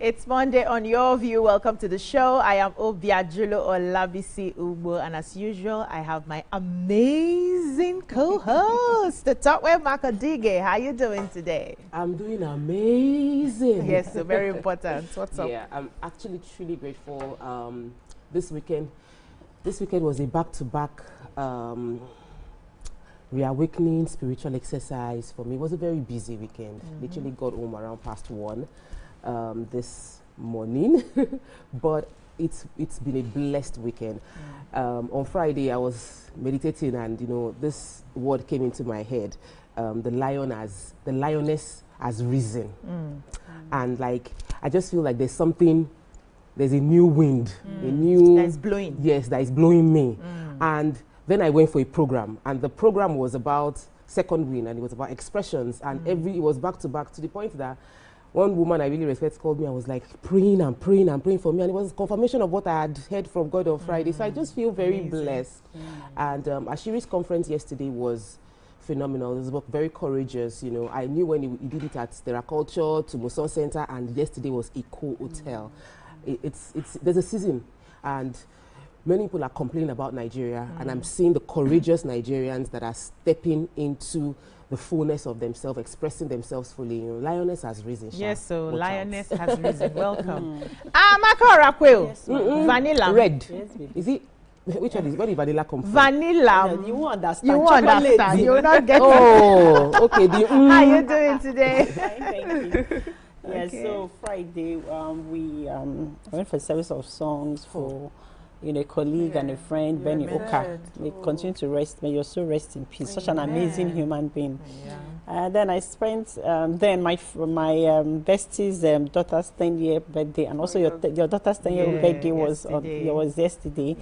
It's Monday on Your View. Welcome to the show. I am Obiajulo Olabisi Ugbo, and as usual, I have my amazing co-host, the Topway Makadige. How you doing today? I'm doing amazing. Yes, so very important. What's up? Yeah, I'm actually truly grateful. This weekend was a back-to-back reawakening spiritual exercise for me. It was a very busy weekend. Literally got home around past 1 this morning, but it's been a blessed weekend. On Friday, I was meditating, and this word came into my head: the lioness has risen, and like I just feel like there's a new wind, a new that's blowing. Yes, that is blowing me, and then I went for a program, and the program was about second wind, and it was about expressions, and it was back to back, to the point that one woman I really respect called me. I was like praying and praying and praying for me, and it was confirmation of what I had heard from God on Friday. So I just feel very blessed. And Ashiri's conference yesterday was phenomenal. It was very courageous. I knew when he did it at Culture to Muson Center, and yesterday was Eco Hotel. There's a season, and many people are complaining about Nigeria, and I'm seeing the courageous Nigerians that are stepping into the fullness of themselves, expressing themselves fully. Lioness has risen. Yes, so Lioness has risen. Welcome. Makora Quill. Vanilla. Red. Yes, is it? Which one is? Where did vanilla come from? Vanilla. You won't understand. You won't understand. You will not get it. Oh, okay. How are you doing today? Thank you. Yeah, so Friday we went for a service of songs for a colleague and a friend, Benny Oka. May continue to rest. May your soul rest in peace. Such an amazing human being. Then I spent then my bestie's daughter's 10-year birthday, and also your daughter's 10-year birthday was yesterday.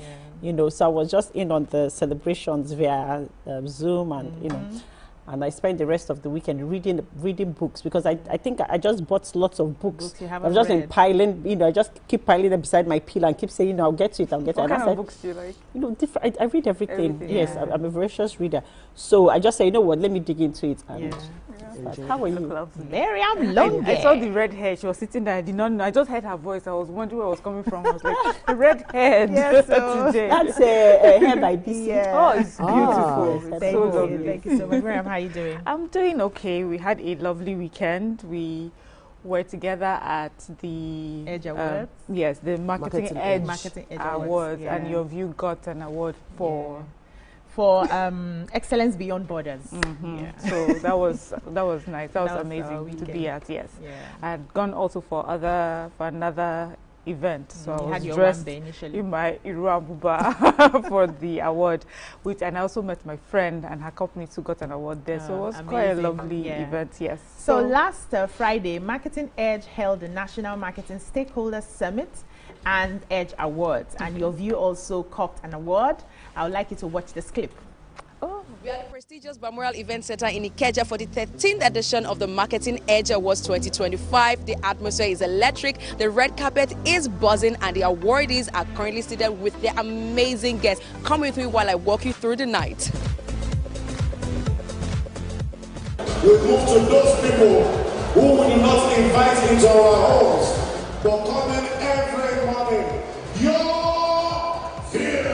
So I was just in on the celebrations via Zoom, and and I spent the rest of the weekend reading books, because I think I just bought lots of books. I've just been piling, I just keep piling them beside my pillow and keep saying, I'll get to it, I'll get to it. What kind of books do you like? Different. I read everything. Yes, I'm a voracious reader. So I just say, what, let me dig into it. And how are you? Miriam Longe. I saw the red hair. She was sitting there. I did not know. I just heard her voice. I was wondering where it was coming from. I was like, the red hair. Yes, so today. That's a hair by BC. Yeah. Oh, it's beautiful. Thank So you. lovely. Thank you so much. Miriam, how are you doing? I'm doing okay. We had a lovely weekend. We were together at the Edge Awards. Yes, the Marketing Edge Awards, yeah. and Your View got an award for excellence beyond borders. So that was nice. That was amazing to be at. Yes, I had gone also for another event, so I was dressed in my Iruabuba for the award, and I also met my friend and her company too got an award there. So it was quite a lovely event. Yes. So last Friday, Marketing Edge held the National Marketing Stakeholders Summit and Edge Awards, and Your View also copped an award. I would like you to watch this clip. We are at the prestigious Balmoral Event Center in Ikeja for the 13th edition of the Marketing Edge Awards 2025. The atmosphere is electric, the red carpet is buzzing, and the awardees are currently seated with their amazing guests. Come with me while I walk you through the night. We move to those people who we do not invite into our homes, but come in every morning. Your View.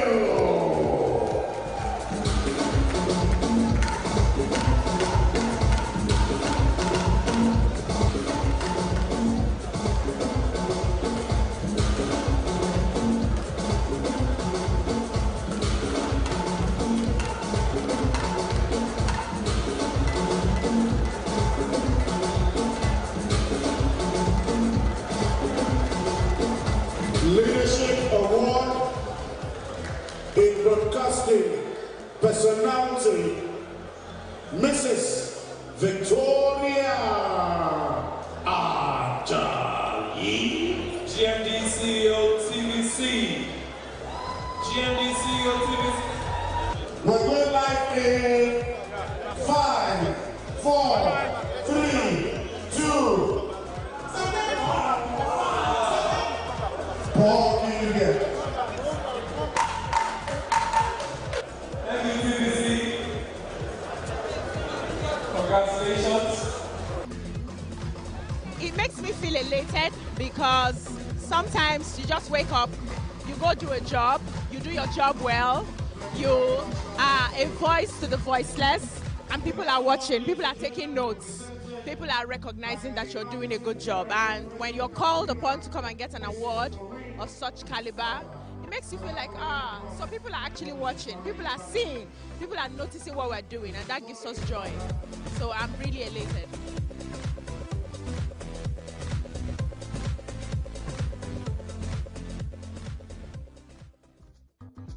Leadership Award in Broadcasting Personality, Mrs. Victoria Ajayi. GMD CEO TVC. GMD CEO TVC. We're going live in 5, 4, 3, 2. Paul, can you get? Thank you, TVC. Congratulations. It makes me feel elated because sometimes you just wake up, you go do a job, you do your job well, you are a voice to the voiceless, and people are watching, people are taking notes. People are recognizing that you're doing a good job, and when you're called upon to come and get an award of such caliber, it makes you feel like, so people are actually watching, people are seeing, people are noticing what we're doing, and that gives us joy. So I'm really elated.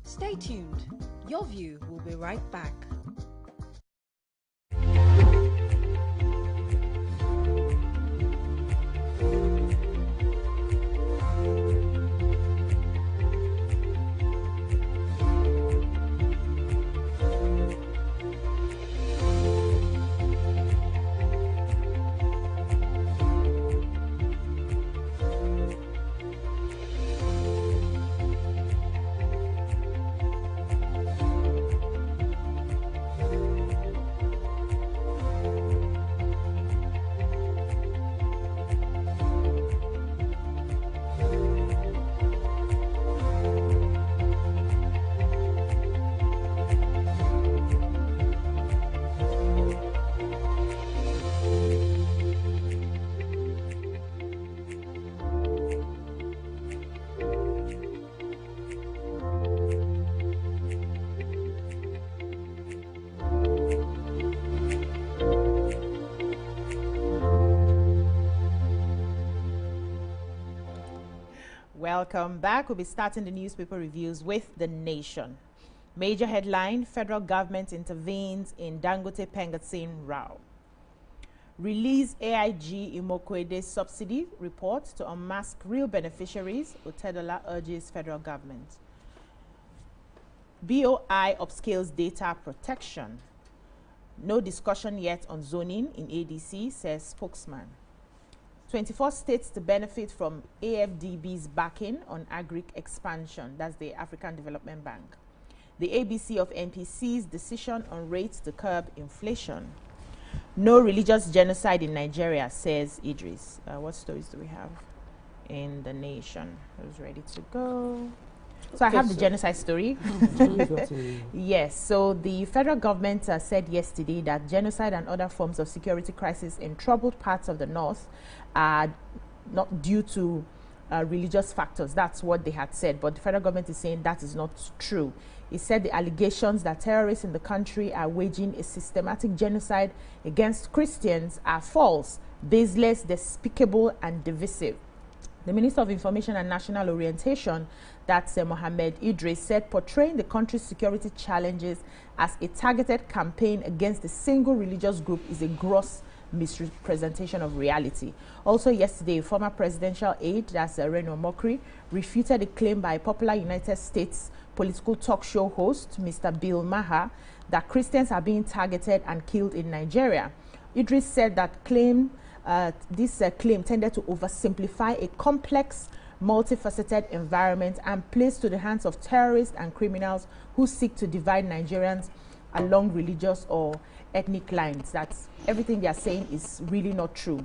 Stay tuned. Your View will be right back. Welcome back. We'll be starting the newspaper reviews with The Nation. Major headline, federal government intervenes in Dangote Pengasin row. Release AIG Imokwede's subsidy report to unmask real beneficiaries, Otedola urges federal government. BOI upscales data protection. No discussion yet on zoning in ADC, says spokesman. 24 states to benefit from AFDB's backing on agric expansion. That's the African Development Bank. The ABC of NPC's decision on rates to curb inflation. No religious genocide in Nigeria, says Idris. What stories do we have in The Nation? Who's ready to go? So I have the genocide story. Yes, so the federal government said yesterday that genocide and other forms of security crisis in troubled parts of the north are not due to religious factors. That's what they had said, but the federal government is saying that is not true. It said the allegations that terrorists in the country are waging a systematic genocide against Christians are false, baseless, despicable, and divisive. The Minister of Information and National Orientation, that's Mohammed Idris, said portraying the country's security challenges as a targeted campaign against a single religious group is a gross misrepresentation of reality. Also yesterday, former presidential aide, that's Reno Mokri, refuted a claim by a popular United States political talk show host, Mr. Bill Maher, that Christians are being targeted and killed in Nigeria. Idris said that this claim tended to oversimplify a complex, multifaceted environment and place to the hands of terrorists and criminals who seek to divide Nigerians along religious or ethnic lines. That's everything they are saying is really not true.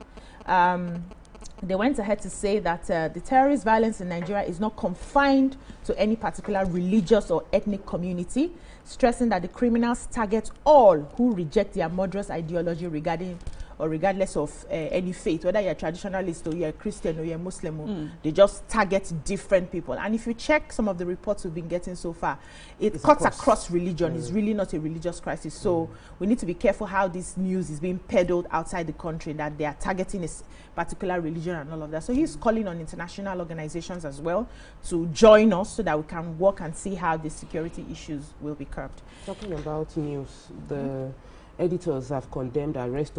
They went ahead to say that the terrorist violence in Nigeria is not confined to any particular religious or ethnic community, stressing that the criminals target all who reject their murderous ideology regarding or regardless of any faith, whether you're a traditionalist or you're a Christian or you're a Muslim, they just target different people. And if you check some of the reports we've been getting so far, it cuts across religion. It's really not a religious crisis. So we need to be careful how this news is being peddled outside the country, that they are targeting a particular religion and all of that. So he's calling on international organizations as well to join us so that we can work and see how the security issues will be curbed. Talking about news, the editors have condemned arrest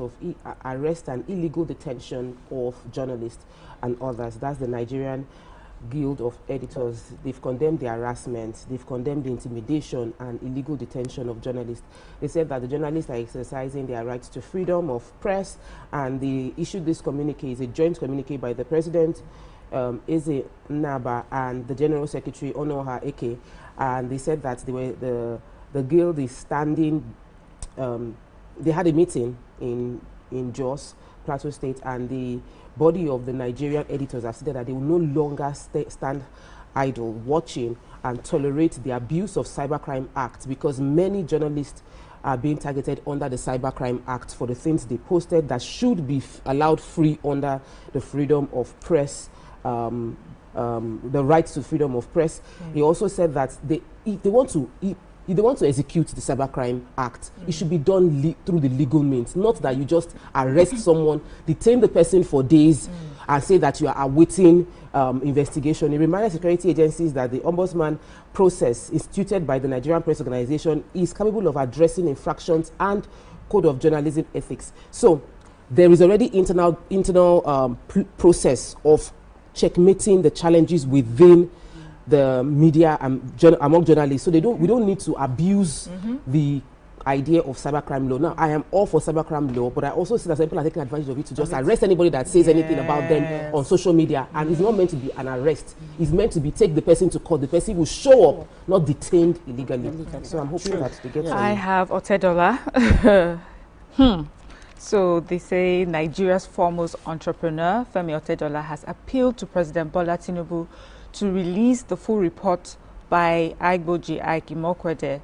and illegal detention of journalists and others. That's the Nigerian Guild of Editors. They've condemned the harassment, they've condemned the intimidation and illegal detention of journalists. They said that the journalists are exercising their rights to freedom of press, and they issued this communique, is a joint communique by the President, Eze Naba, and the General Secretary, Onoha Eke, and they said that the Guild is standing. They had a meeting in Jos Plateau State and the body of the Nigerian editors have said that they will no longer stand idle, watching and tolerate the abuse of Cybercrime Act, because many journalists are being targeted under the Cybercrime Act for the things they posted that should be allowed free under the freedom of press, the right to freedom of press. He also said that if they want to execute the Cybercrime Act, it should be done through the legal means, not that you just arrest someone, detain the person for days, and say that you are awaiting investigation. It reminded security agencies that the ombudsman process instituted by the Nigerian Press Organization is capable of addressing infractions and code of journalism ethics. So there is already internal process of checkmating the challenges within the media and among journalists. So we don't need to abuse the idea of cybercrime law. Now, I am all for cybercrime law, but I also see that people are taking advantage of it to just arrest anybody that says anything about them on social media. And it's not meant to be an arrest. It's meant to be take the person to court. The person will show up, not detained illegally. So I'm hoping that they get I have Otedola. So they say Nigeria's foremost entrepreneur, Femi Otedola, has appealed to President Bola Tinubu to release the full report by Igboji Imokwede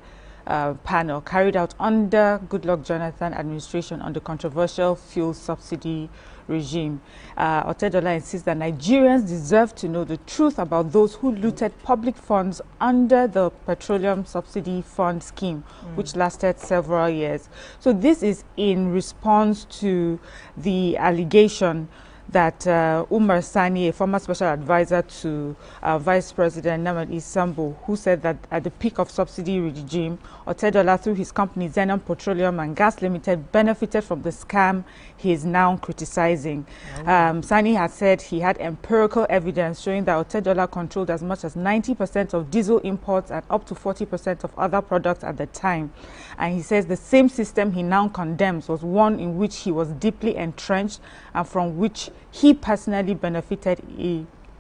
panel carried out under Goodluck Jonathan administration on the controversial fuel subsidy regime. Otedola insists that Nigerians deserve to know the truth about those who looted public funds under the Petroleum Subsidy Fund scheme, which lasted several years. So this is in response to the allegation that Umar Sani, a former special advisor to Vice President Namadi Sambo, who said that at the peak of subsidy regime, Otedola, through his company Zenon Petroleum and Gas Limited, benefited from the scam he is now criticizing. Sani has said he had empirical evidence showing that Otedola controlled as much as 90% of diesel imports and up to 40% of other products at the time. And he says the same system he now condemns was one in which he was deeply entrenched and from which he personally benefited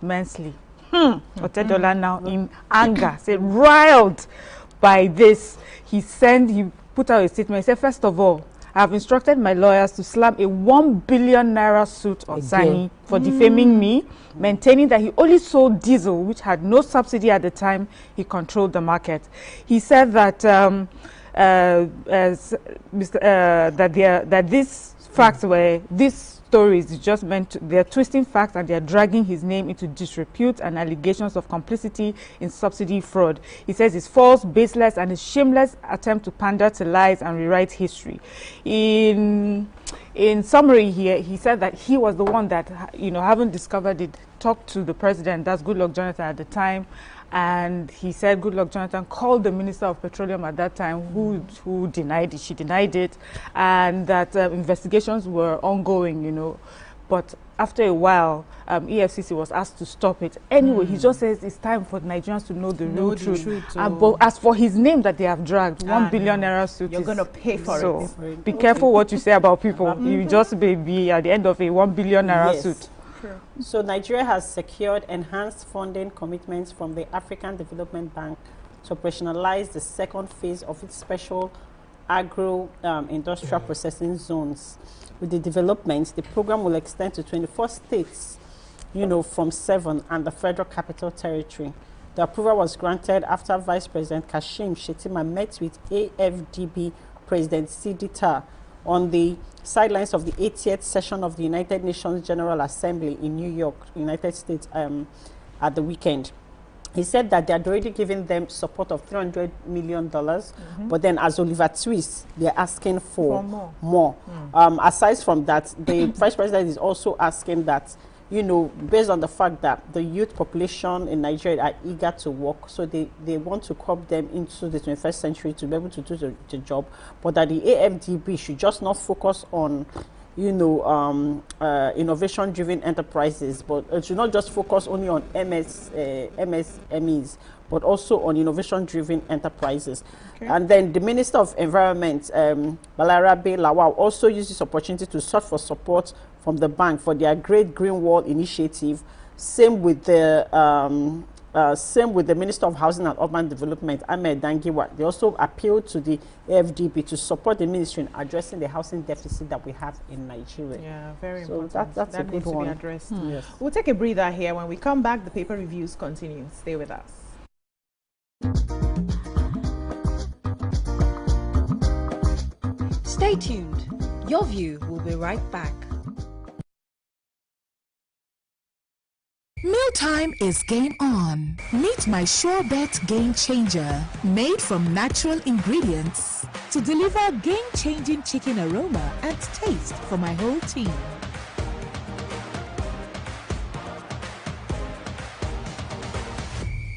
immensely. Otedola now in anger, said, riled by this, he put out a statement. He said, first of all, I have instructed my lawyers to slap a 1 billion naira suit on Sani for defaming me, maintaining that he only sold diesel, which had no subsidy at the time he controlled the market. He said that that these facts were stories just meant to, they're twisting facts and they're dragging his name into disrepute and allegations of complicity in subsidy fraud. He says it's false, baseless, and a shameless attempt to pander to lies and rewrite history. In summary here, he said that he was the one that, having discovered it, talked to the president, that's Goodluck Jonathan at the time, and he said Goodluck Jonathan called the Minister of Petroleum at that time, who denied it. She denied it, and that investigations were ongoing, But after a while, EFCC was asked to stop it. Anyway, he just says it's time for Nigerians to know the real truth. But as for his name that they have dragged, 1 billion naira suit, you're going to pay for it. So be careful what you say about people. You just may be at the end of a 1 billion naira suit. So Nigeria has secured enhanced funding commitments from the African Development Bank to operationalize the second phase of its special agro-industrial processing zones. With the developments, the program will extend to 24 states, from 7 and the Federal Capital Territory. The approval was granted after Vice President Kashim Shettima met with AFDB President Sidi Tar on the sidelines of the 80th session of the United Nations General Assembly in New York, United States, at the weekend. He said that they had already given them support of $300 million, but then as Oliver Twist, they're asking for more. Aside from that, the Vice President is also asking that, based on the fact that the youth population in Nigeria are eager to work, so they want to crop them into the 21st century to be able to do the job, but that the AFDB should just not focus on innovation-driven enterprises, but it should not just focus only on MSMEs, but also on innovation-driven enterprises. And then the Minister of Environment, Balarabe Lawal, also used this opportunity to search for support from the bank for their Great Green Wall initiative. Same with the Same with the Minister of Housing and Urban Development, Ahmed Dangiwa. They also appealed to the AFDB to support the ministry in addressing the housing deficit that we have in Nigeria. Yeah, very important. So that's a good one. To be addressed. Yes. We'll take a breather here. When we come back, the paper reviews continue. Stay with us. Stay tuned. Your View will be right back. Mealtime is game on. Meet my Sure Bet Game Changer, made from natural ingredients to deliver game-changing chicken aroma and taste for my whole team.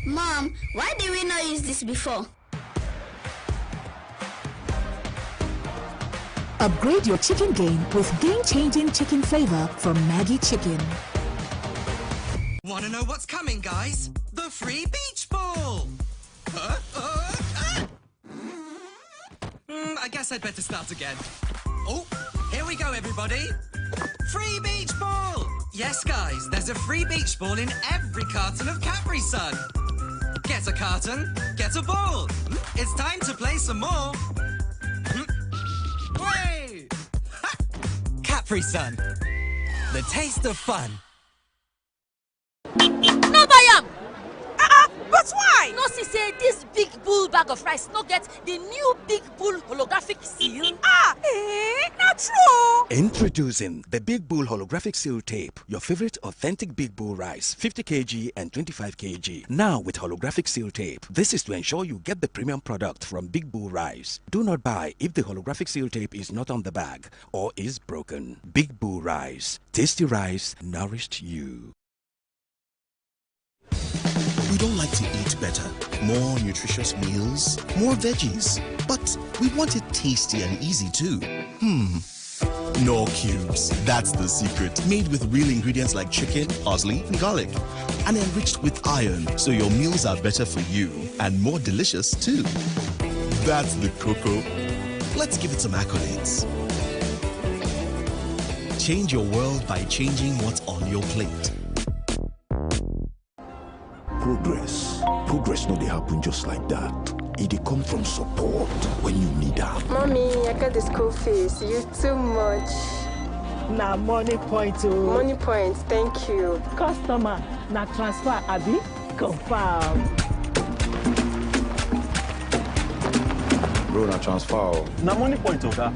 Mom, why did we not use this before? Upgrade your chicken game with game-changing chicken flavor from Maggi Chicken. Want to know what's coming, guys? The free beach ball! I guess I'd better start again. Oh, here we go, everybody. Free beach ball! Yes, guys, there's a free beach ball in every carton of Capri Sun. Get a carton, get a ball. It's time to play some more. Way! Capri Sun, the taste of fun. No buy am. But why? No see say this big bull bag of rice no get the new big bull holographic seal. Not true. Introducing the Big Bull holographic seal tape, your favorite authentic Big Bull rice, 50 kg and 25 kg. Now with holographic seal tape. This is to ensure you get the premium product from Big Bull rice. Do not buy if the holographic seal tape is not on the bag or is broken. Big Bull rice, tasty rice, nourished you. We don't like to eat better, more nutritious meals, more veggies, but we want it tasty and easy too. Knorr Cubes, that's the secret. Made with real ingredients like chicken, parsley, and garlic, and enriched with iron, so your meals are better for you and more delicious too. That's the cocoa. Let's give it some accolades. Change your world by changing what's on your plate. Progress no dey happen just like that. It dey come from support when you need am. Mommy, I got the school fees. You too much. Na money point o. Money point, thank you. Customer, na transfer abi? Confirm. Bro, na transfer. Na money point oga.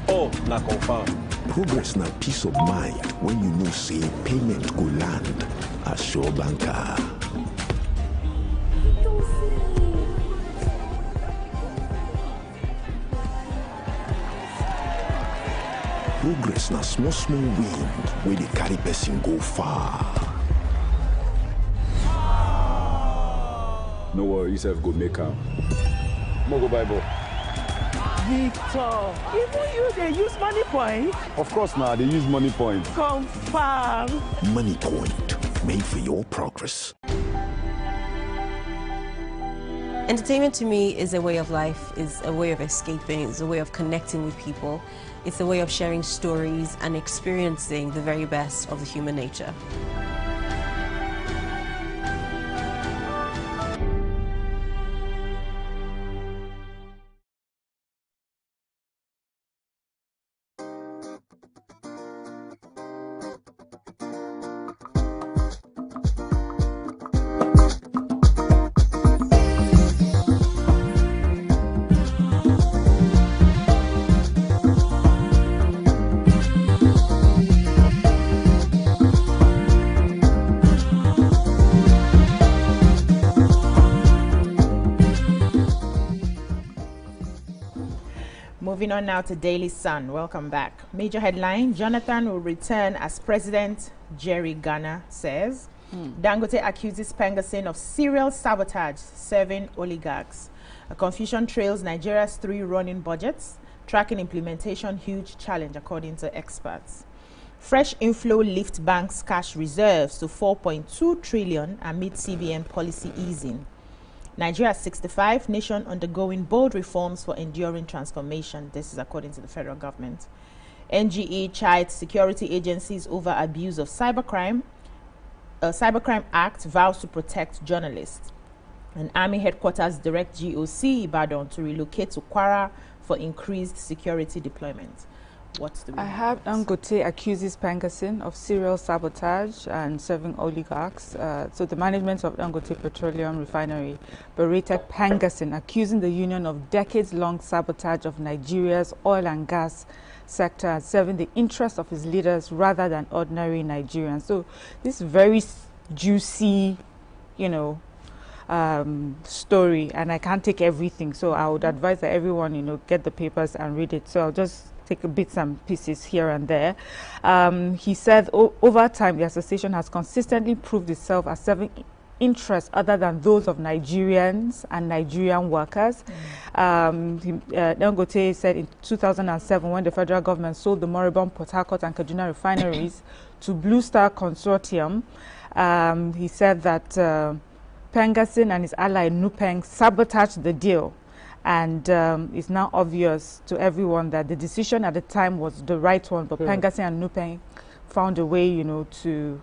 Oh, na confirm. Progress na peace of mind when you know say payment go land as Sure Banker. Progress na small wind where they carry person go far. No worry, yourself go make am. Mo go buy ball. Victor, even you they use money point? Of course now, they use money point. Confirm. Money point, made for your progress. Entertainment to me is a way of life, is a way of escaping, is a way of connecting with people. It's a way of sharing stories and experiencing the very best of the human nature. Moving on now to Daily Sun. Welcome back. Major headline: Jonathan will return as president, Jerry Ghana says. Dangote accuses Pengasin of serial sabotage serving oligarchs. A confusion trails Nigeria's 3 running budgets. Tracking implementation huge challenge according to experts. Fresh inflow lift banks' cash reserves to 4.2 trillion amid CBN policy easing. Nigeria 65, nation undergoing bold reforms for enduring transformation. This is according to the federal government. NGE chides security agencies over abuse of cybercrime. Cybercrime Act vows to protect journalists. And Army headquarters direct GOC Ibadan to relocate to Kwara for increased security deployment. What's the? I have Dangote accuses Pangasin of serial sabotage and serving oligarchs. So the management of Dangote Petroleum Refinery berated Pangasin, accusing the union of decades-long sabotage of Nigeria's oil and gas sector and serving the interests of his leaders rather than ordinary Nigerians. So this very juicy, you know, story, and I can't take everything. So I would advise that everyone, you know, get the papers and read it. So I'll just take bits and pieces here and there. He said over time the association has consistently proved itself as serving interests other than those of Nigerians and Nigerian workers. Dangote said in 2007, when the federal government sold the moribund Port Harcourt and Kaduna refineries to Blue Star Consortium, he said that Pangasin and his ally Nupeng sabotaged the deal. And it's now obvious to everyone that the decision at the time was the right one, but Pangasin and Nupeng found a way, you know, to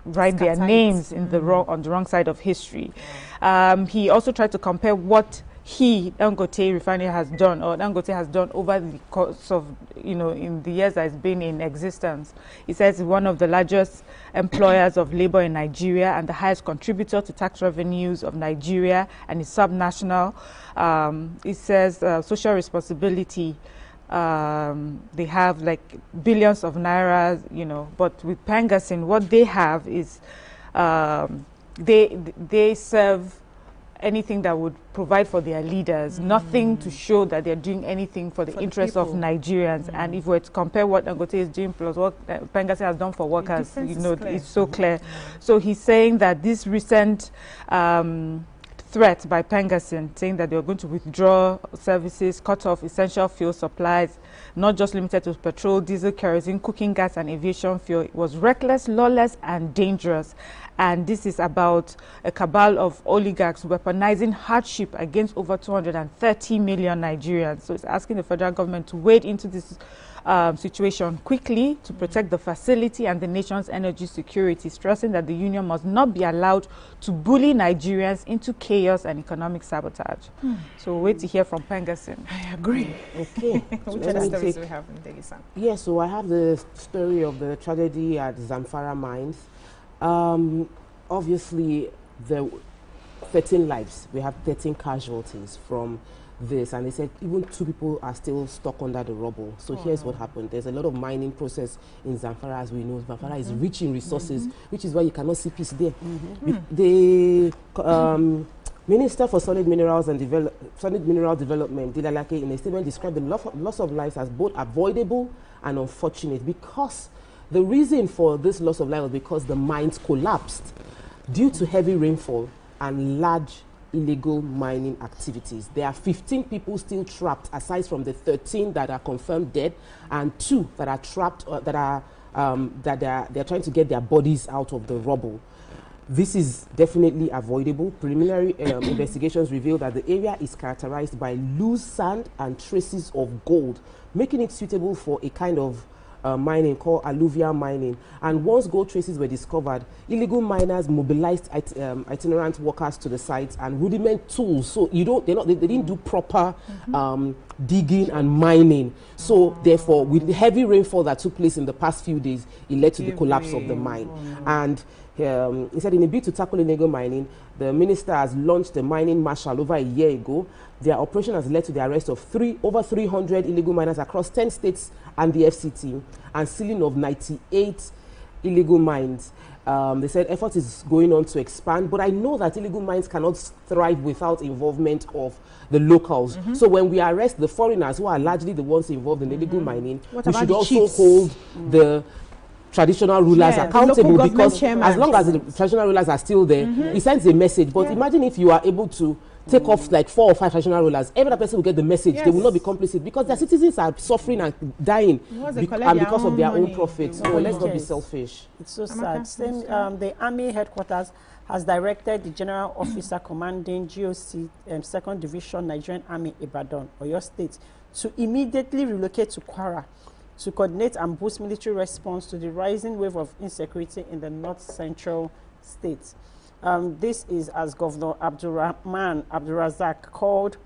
write their names in the on the wrong side of history. He also tried to compare what Dangote Refinery has done, or Dangote has done over the course of, you know, in the years that it's been in existence. He says it's one of the largest employers of labor in Nigeria and the highest contributor to tax revenues of Nigeria, and is subnational. He says social responsibility, they have like billions of naira, you know, but with Pangasin, what they have is they serve anything that would provide for their leaders, nothing to show that they're doing anything for the interests of Nigerians. And if we're to compare what Dangote is doing plus what Pangasin has done for workers, you know, it's so clear. So he's saying that this recent threat by Pangasin, saying that they're going to withdraw services, cut off essential fuel supplies, not just limited to petrol, diesel, kerosene, cooking gas, and aviation fuel, it was reckless, lawless, and dangerous. And this is about a cabal of oligarchs weaponizing hardship against over 230 million Nigerians. So it's asking the federal government to wade into this situation quickly to protect the facility and the nation's energy security, stressing that the union must not be allowed to bully Nigerians into chaos and economic sabotage. So wait to hear from Pangasin. I agree. Okay. Which other stories do we have in Degi-san? Yeah, so I have the story of the tragedy at Zamfara mines. Obviously, there 13 lives. We have 13 casualties from this, and they said even 2 people are still stuck under the rubble. So here's what happened. There's a lot of mining process in Zamfara, as we know. Zamfara is rich in resources, which is why you cannot see peace there. The Minister for Solid Mineral Development, Dilalake, in a statement described the loss of lives as both avoidable and unfortunate, because the reason for this loss of life was because the mines collapsed due to heavy rainfall and large illegal mining activities. There are 15 people still trapped, aside from the 13 that are confirmed dead, and 2 that are trapped, they're trying to get their bodies out of the rubble. This is definitely avoidable. Preliminary investigations reveal that the area is characterized by loose sand and traces of gold, making it suitable for a kind of mining called alluvial mining. And once gold traces were discovered, illegal miners mobilized itinerant workers to the sites and rudiment tools. So they didn't do proper digging and mining. So therefore, with the heavy rainfall that took place in the past few days, it led to the collapse of the mine. And he said in a bid to tackle illegal mining, the minister has launched a mining marshal over a year ago. Their operation has led to the arrest of over 300 illegal miners across 10 states and the FCT, and sealing of 98 illegal mines. They said effort is going on to expand, but I know that illegal mines cannot thrive without involvement of the locals. So when we arrest the foreigners, who are largely the ones involved in illegal mining, we should also hold the traditional rulers accountable, because as long as the traditional rulers are still there, it sends a message. But imagine if you are able to take off like 4 or 5 traditional rulers, every person will get the message. They will not be complicit, because their citizens are suffering and dying and because of their own profits. So let's not be selfish. It's so sad. Same, the Army headquarters has directed the General Officer commanding GOC 2nd Division Nigerian Army Ibadan, Oyo State, to immediately relocate to Kwara to coordinate and boost military response to the rising wave of insecurity in the north-central State. This is as Governor Abdurrahman Abdurazak called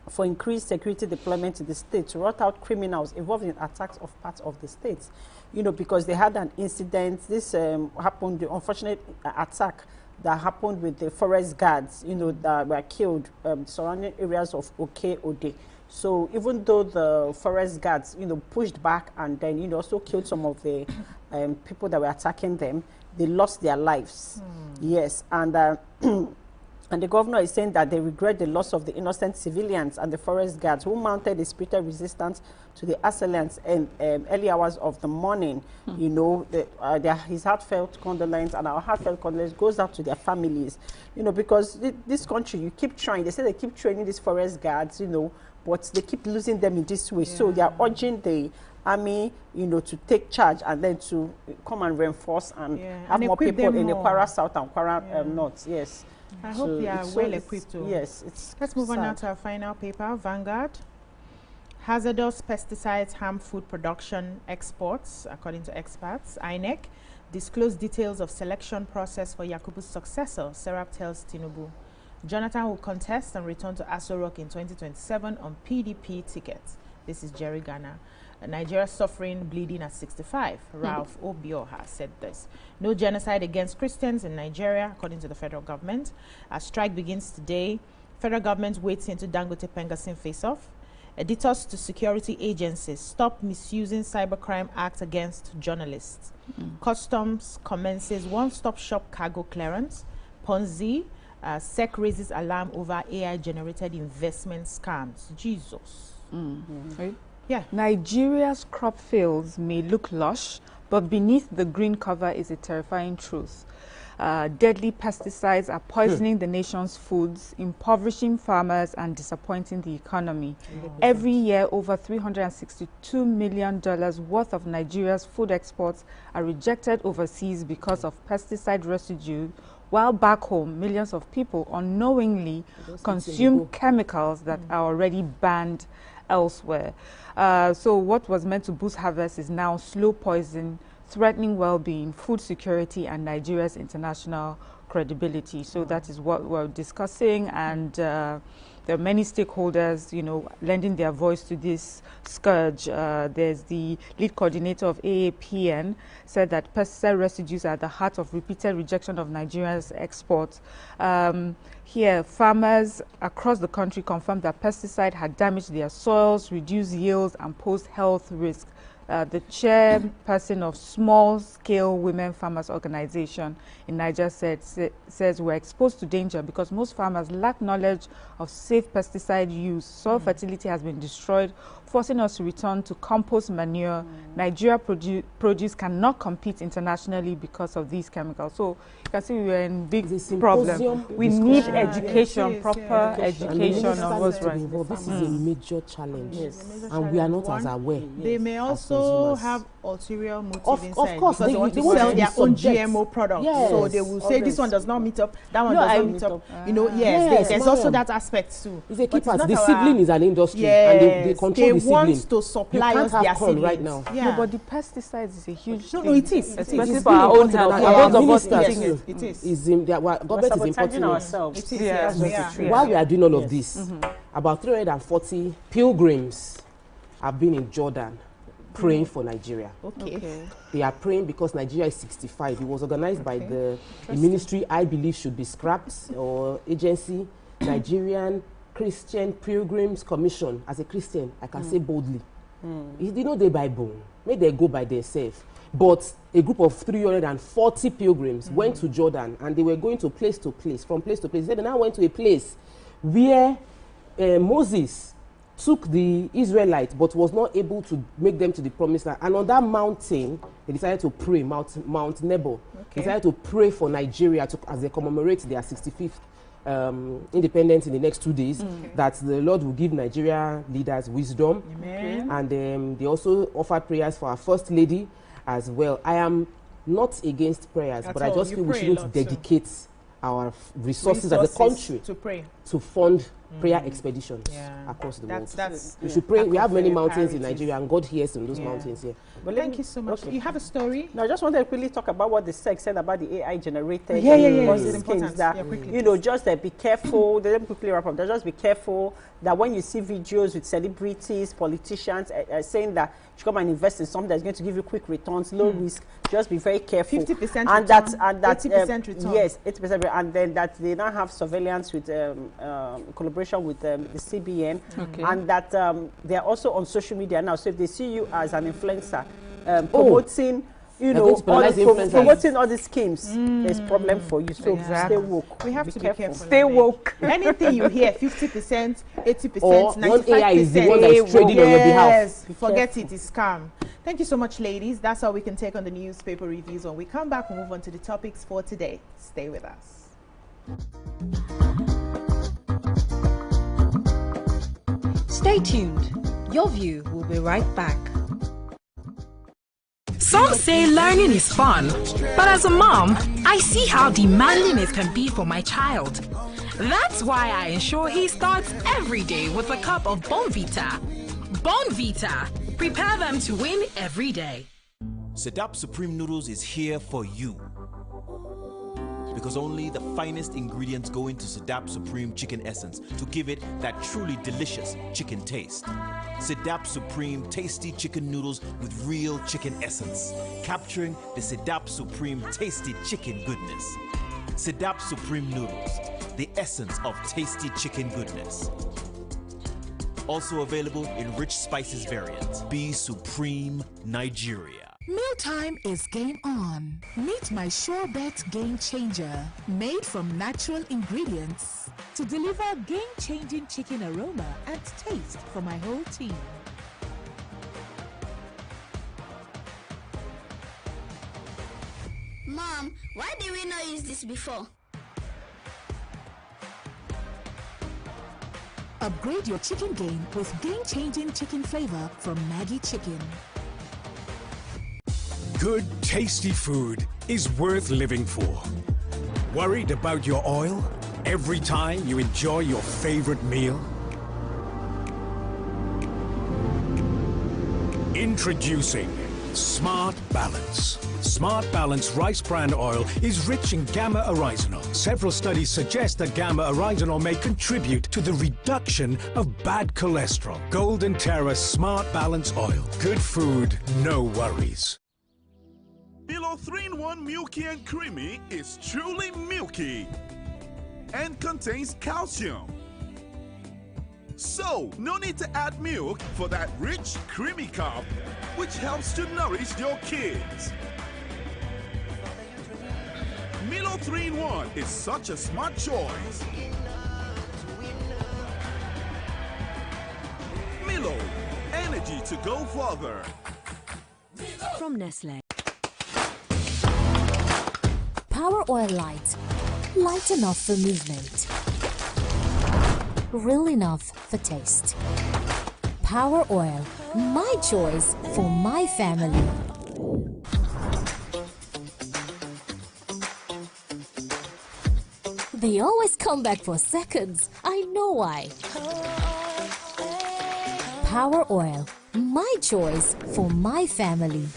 for increased security deployment in the state to root out criminals involved in attacks of parts of the state. You know, because they had an incident, this happened, the unfortunate attack that happened with the forest guards, you know, that were killed surrounding areas of Ode. So even though the forest guards, you know, pushed back and then, you know, also killed some of the people that were attacking them, they lost their lives. Yes, and and the governor is saying that they regret the loss of the innocent civilians and the forest guards who mounted a spirited resistance to the assailants in early hours of the morning. You know, his heartfelt condolence and our heartfelt condolence goes out to their families. You know, because this country, you keep trying. They say they keep training these forest guards, you know, but they keep losing them in this way. So they are urging the army, you know, to take charge and then to come and reinforce and have more people in the Kwara South and Kwara North. Yes. I hope they are well equipped to. Yes, it's. Let's move on now to our final paper, Vanguard. Hazardous pesticides harm food production exports, according to experts. INEC disclosed details of selection process for Yakubu's successor. Serap tells Tinubu. Jonathan will contest and return to Aso Rock in 2027 on PDP tickets. This is Jerry Ghana. Nigeria suffering bleeding at 65. Ralph Obioha said this. No genocide against Christians in Nigeria, according to the federal government. A strike begins today. Federal government waits into Dangote Pengasin face-off. Editors to security agencies stop misusing Cybercrime Act against journalists. Customs commences one-stop shop cargo clearance. Ponzi, SEC raises alarm over AI-generated investment scams. Jesus. Right? Yeah. Nigeria's crop fields may look lush, but beneath the green cover is a terrifying truth. Deadly pesticides are poisoning the nation's foods, impoverishing farmers and disappointing the economy. Every year, over $362 million worth of Nigeria's food exports are rejected overseas because of pesticide residue, while back home, millions of people unknowingly consume chemicals that are already banned elsewhere. So what was meant to boost harvest is now slow poison, threatening well-being, food security, and Nigeria's international credibility. So that is what we're discussing, and there are many stakeholders, you know, lending their voice to this scourge. There's the lead coordinator of AAPN, said that pesticide residues are at the heart of repeated rejection of Nigeria's exports. Here, farmers across the country confirmed that pesticide had damaged their soils, reduced yields, and posed health risk. The chairperson of Small Scale Women Farmers Organization in Niger says we're exposed to danger because most farmers lack knowledge of safe pesticide use. Soil fertility has been destroyed, forcing us to return to compost manure. Nigeria produce cannot compete internationally because of these chemicals. So you can see we're in big problem. We need education, proper education on what's right. This is a major challenge, and we are not as aware. They may also have ulterior motive inside. Of course, because they want to sell their own GMO product. So they will say this one does not meet up, that one does not meet up. You know, there's also that aspect too. It's a keeper. The seedling is an industry, and they control the seedling. They want to supply us their seedlings right now. No, but the pesticides is a huge thing. No, it is. Especially for our own health. It is. Government is importing ourselves. It is. While we are doing all of this, about 340 pilgrims have been in Jordan praying for Nigeria. Okay. They are praying because Nigeria is 65. It was organized by the ministry I believe should be scrapped, or agency, Nigerian Christian Pilgrims Commission. As a Christian, I can say boldly, they know they Bible, may they go by themselves. But a group of 340 pilgrims went to Jordan, and they were going to place, from place to place. They now went to a place where Moses took the Israelites, but was not able to make them to the promised land. And on that mountain, they decided to pray, Mount Nebo. They decided to pray for Nigeria as they commemorate their 65th independence in the next 2 days, that the Lord will give Nigeria leaders wisdom. And they also offered prayers for our First Lady as well. I am not against prayers, but I just feel we shouldn't dedicate our resources as a country to pray, to fund prayer expeditions across the world. We should pray. We have many mountains in Nigeria, and God hears in those mountains here. But thank you so much. You have a story? No, I just wanted to quickly talk about what the SEC said about the AI generated. It's important. That, just be careful. Let me quickly wrap up. Just be careful that when you see videos with celebrities, politicians saying that you should come and invest in something that's going to give you quick returns, low risk, just be very careful. 50% and return, that 80% return. Yes, 80%, and then that they now have surveillance with collaboration with the CBN, and that they are also on social media now. So if they see you as an influencer promoting, promoting all these schemes, there's problem for you. So stay woke. We have to be careful. Stay woke. Anything you hear, 50%, 80%, or 95%. One AI is the one that's trading on your behalf. Forget it, it's scam. Thank you so much, ladies. That's all we can take on the newspaper reviews. When we come back, we'll move on to the topics for today. Stay with us. Stay tuned. Your View will be right back. Some say learning is fun, but as a mom, I see how demanding it can be for my child. That's why I ensure he starts every day with a cup of Bonvita. Bonvita. Prepare them to win every day. Sedap Supreme Noodles is here for you. Because only the finest ingredients go into Sedap Supreme Chicken Essence to give it that truly delicious chicken taste. Sedap Supreme tasty chicken noodles with real chicken essence, capturing the Sedap Supreme tasty chicken goodness. Sedap Supreme Noodles, the essence of tasty chicken goodness. Also available in rich spices variant. Be Supreme Nigeria. Mealtime is game on. Meet my Sure Bet Game Changer, made from natural ingredients to deliver game-changing chicken aroma and taste for my whole team. Mom, why did we not use this before? Upgrade your chicken game with game-changing chicken flavor from Maggi Chicken. Good, tasty food is worth living for. Worried about your oil every time you enjoy your favorite meal? Introducing Smart Balance. Smart Balance rice bran oil is rich in gamma-oryzanol. Several studies suggest that gamma-oryzanol may contribute to the reduction of bad cholesterol. Golden Terra Smart Balance oil. Good food, no worries. Milo 3-in-1 Milky and Creamy is truly milky and contains calcium. So, no need to add milk for that rich, creamy cup, which helps to nourish your kids. Milo 3-in-1 is such a smart choice. Milo, energy to go further. From Nestle. Power Oil Light. Light enough for movement. Real enough for taste. Power Oil. My choice for my family. They always come back for seconds. I know why. Power Oil. My choice for my family.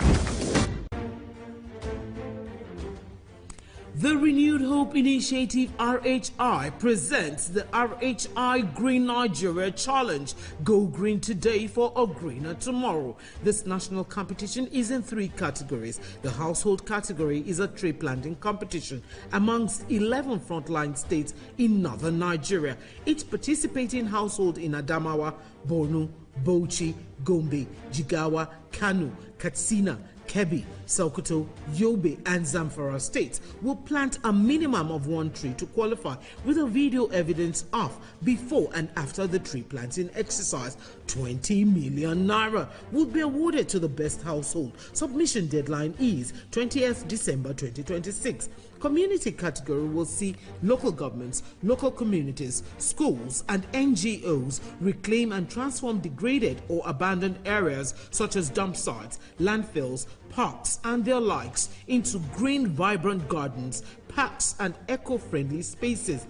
The Renewed Hope Initiative RHI presents the RHI Green Nigeria Challenge. Go green today for a greener tomorrow. This national competition is in 3 categories. The household category is a tree planting competition amongst 11 frontline states in northern Nigeria. Each participating household in Adamawa, Borno, Bauchi, Gombe, Jigawa, Kano, Katsina, Kebbi, Sokoto, Yobe, and Zamfara states will plant a minimum of 1 tree to qualify, with a video evidence of before and after the tree planting exercise. 20 million naira will be awarded to the best household. Submission deadline is 20th December 2026. Community category will see local governments, local communities, schools, and NGOs reclaim and transform degraded or abandoned areas such as dump sites, landfills, parks, and their likes into green, vibrant gardens, parks, and eco-friendly spaces.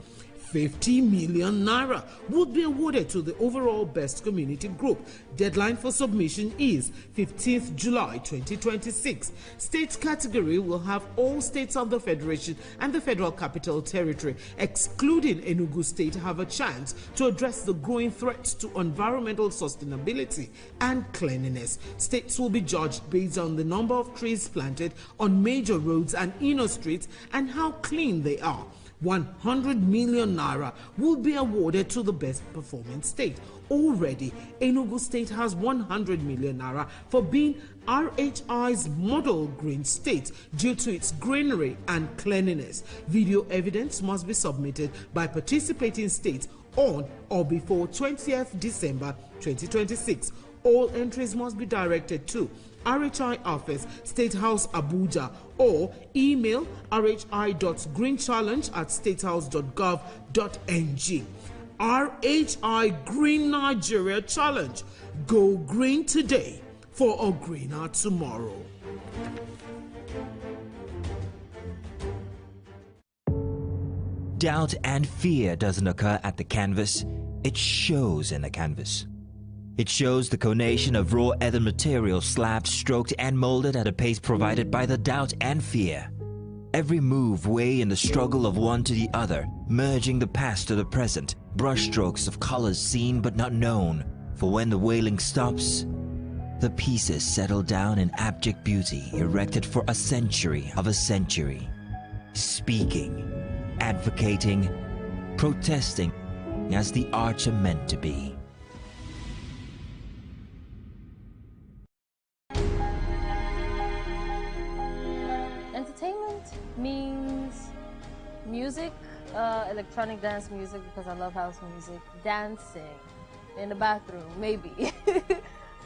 50 million naira would be awarded to the overall best community group. Deadline for submission is 15th July 2026. State category will have all states of the Federation and the Federal Capital Territory, excluding Enugu State, have a chance to address the growing threats to environmental sustainability and cleanliness. States will be judged based on the number of trees planted on major roads and inner streets and how clean they are. 100 million naira will be awarded to the best performing state. Already, Enugu State has 100 million naira for being RHI's model green state due to its greenery and cleanliness. Video evidence must be submitted by participating states on or before 20th December 2026. All entries must be directed to RHI Office, State House, Abuja, or email rhi.greenchallenge@statehouse.gov.ng. RHI Green Nigeria Challenge. Go green today for a greener tomorrow. Doubt and fear doesn't occur at the canvas, it shows in the canvas. It shows the conation of raw earthen material slabbed, stroked, and molded at a pace provided by the doubt and fear. Every move way in the struggle of one to the other, merging the past to the present, brushstrokes of colors seen but not known. For when the wailing stops, the pieces settle down in abject beauty, erected for a century of a century. Speaking, advocating, protesting as the arts are meant to be. Entertainment means music, electronic dance music because I love house music, dancing in the bathroom, maybe,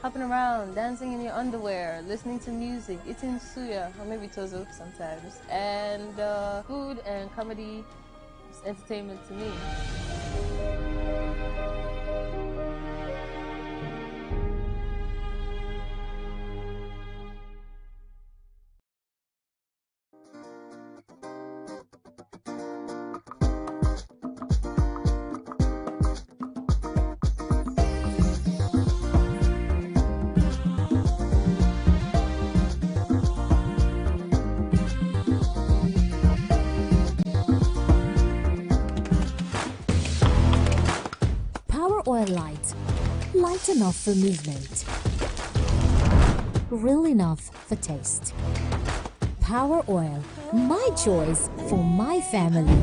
hopping around, dancing in your underwear, listening to music, eating suya, or maybe tozo sometimes, and food and comedy is entertainment to me. Oil light. Light enough for movement. Real enough for taste. Power Oil. My choice for my family.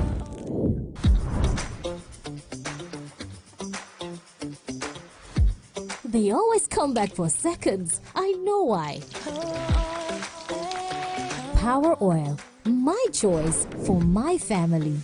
They always come back for seconds. I know why. Power Oil. My choice for my family.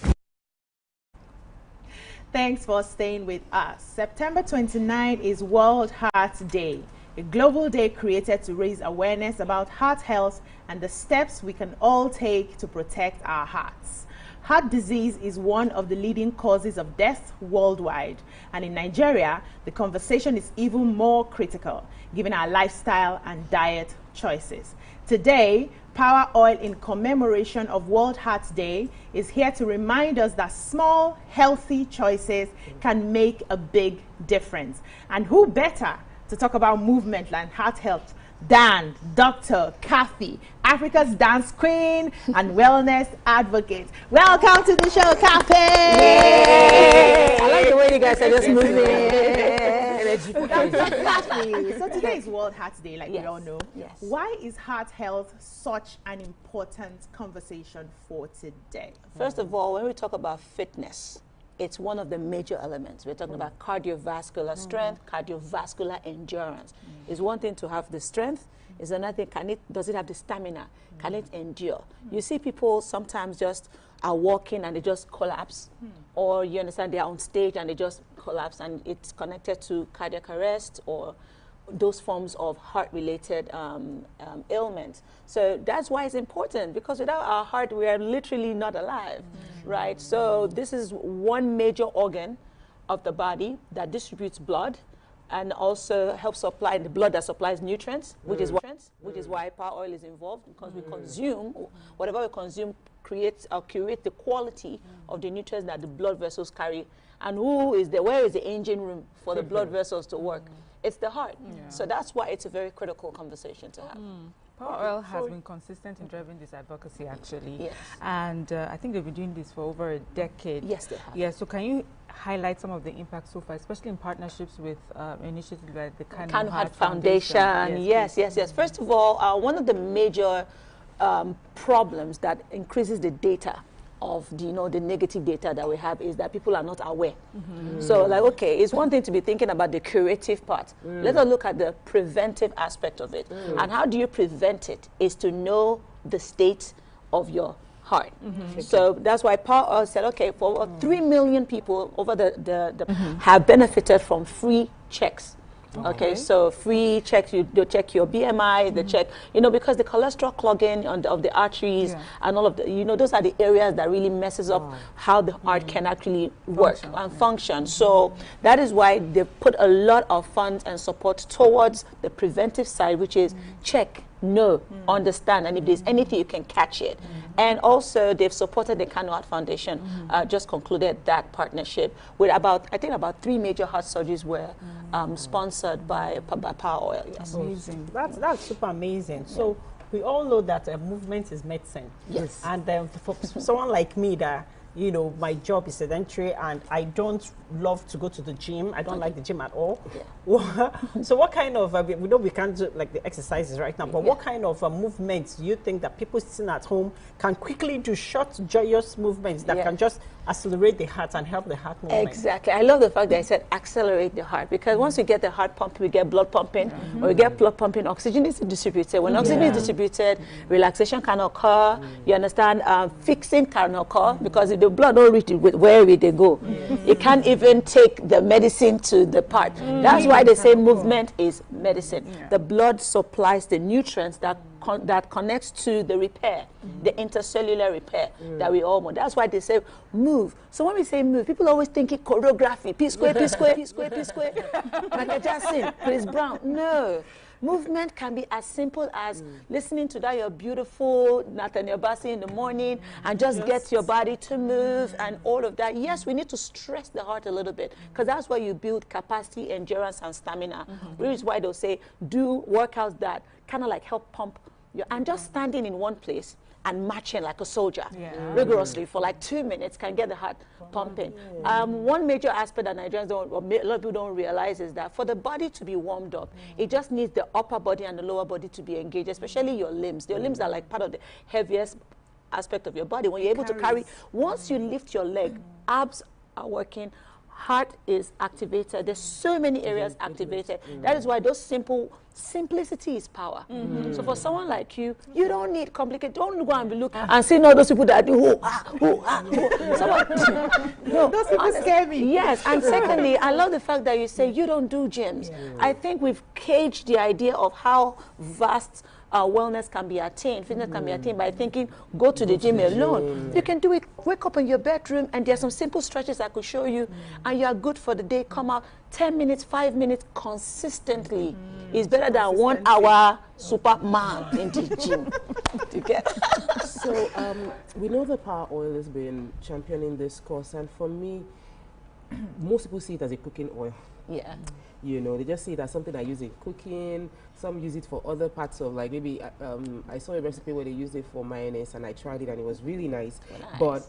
Thanks for staying with us. September 29 is World Heart Day, a global day created to raise awareness about heart health and the steps we can all take to protect our hearts. Heart disease is one of the leading causes of death worldwide, and in Nigeria, the conversation is even more critical given our lifestyle and diet choices. Today, Power Oil, in commemoration of World Heart Day, is here to remind us that small, healthy choices can make a big difference. And who better to talk about movement and heart health than Dr. Kathy, Africa's dance queen and wellness advocate. Welcome to the show, Kathy! Yay! I like the way you guys are just moving. So today is World Heart Day, like we all know. Yes. Why is heart health such an important conversation for today? First of all, when we talk about fitness, it's one of the major elements. We're talking about cardiovascular strength, cardiovascular endurance. It's one thing to have the strength. It's another thing, does it have the stamina? Can it endure? You see people sometimes just are walking and they just collapse. Or you understand, they're on stage and they just collapse, and it's connected to cardiac arrest or those forms of heart-related ailments. So that's why it's important, because without our heart, we are literally not alive, right? So this is one major organ of the body that distributes blood and also helps supply the blood that supplies nutrients, which is why power oil is involved, because we consume, whatever we consume creates or curate the quality of the nutrients that the blood vessels carry. And where is the engine room for the blood vessels to work? It's the heart. So that's why it's a very critical conversation to have. Power oil has been consistent in driving this advocacy, actually. And I think they've been doing this for over a decade. Yes, they have. Yeah, so can you highlight some of the impacts so far, especially in partnerships with initiatives like the Kanu Heart Foundation? Yes. First of all, one of the major problems that increases the data of the negative data that we have is that people are not aware. So like, okay, it's one thing to be thinking about the curative part. Let us look at the preventive aspect of it. And how do you prevent it is to know the state of your heart. So that's why Power Oil said, okay, for 3 million people over have benefited from free checks. Okay, so free checks, they check your BMI, they check, because the cholesterol clogging of the arteries and all of the, those are the areas that really messes up how the heart can actually work and function. So that is why they put a lot of funds and support towards the preventive side, which is check, know, understand, and if there's anything, you can catch it. And also, they've supported the Kanu Heart Foundation, just concluded that partnership with about 3 major heart surgeries were sponsored by Power Oil. Yes. Amazing. That's super amazing. So we all know that movement is medicine. Yes. And for someone like me that, my job is sedentary and I don't love to go to the gym. I don't like the gym at all. So what kind of, we know we can't do like the exercises right now, but what kind of movements do you think that people sitting at home can quickly do, short, joyous movements that can just accelerate the heart and help the heart movement? Exactly. I love the fact that I said accelerate the heart, because once we get the heart pumping, we get blood pumping. When we get blood pumping, oxygen is distributed. When oxygen is distributed, relaxation can occur. You understand? Fixing can occur, because if the blood don't reach where they go, it can't even take the medicine to the part. That's why they say movement is medicine. The blood supplies the nutrients that connects to the repair, the intercellular repair that we all want. That's why they say move. So when we say move, people always think it choreography, P square, P square, P square, P square, Michael Jackson, Chris Brown. No. Movement can be as simple as listening to that your beautiful Nathaniel Bassey in the morning and just get your body to move and all of that. Yes, we need to stress the heart a little bit, because that's where you build capacity, endurance, and stamina, which is why they'll say do workouts that kind of like help pump your, and just standing in one place and marching like a soldier rigorously for like 2 minutes can get the heart pumping. One major aspect that Nigerians don't, or a lot of people don't realize, is that for the body to be warmed up, it just needs the upper body and the lower body to be engaged, especially your limbs. Your limbs are like part of the heaviest aspect of your body. When you're able to carry, once you lift your leg, abs are working, heart is activated. There's so many areas activated. That is why those simplicity is power. So for someone like you, you don't need complicated. Don't go and be looking and see all those people that do no, those people scare me. Yes, and secondly, I love the fact that you say you don't do gyms. I think we've caged the idea of how vast wellness can be attained, fitness can be attained by thinking, go to the gym alone. You can do it, wake up in your bedroom, and there are some simple stretches I could show you, and you are good for the day. Come out 10 minutes, 5 minutes consistently is better than 1 hour Superman in the gym. So we know the Power Oil has been championing this cause, and for me, most people see it as a cooking oil. Yeah. They just see it as something I use in cooking. Some use it for other parts of, like, maybe I saw a recipe where they used it for mayonnaise, and I tried it and it was really nice. But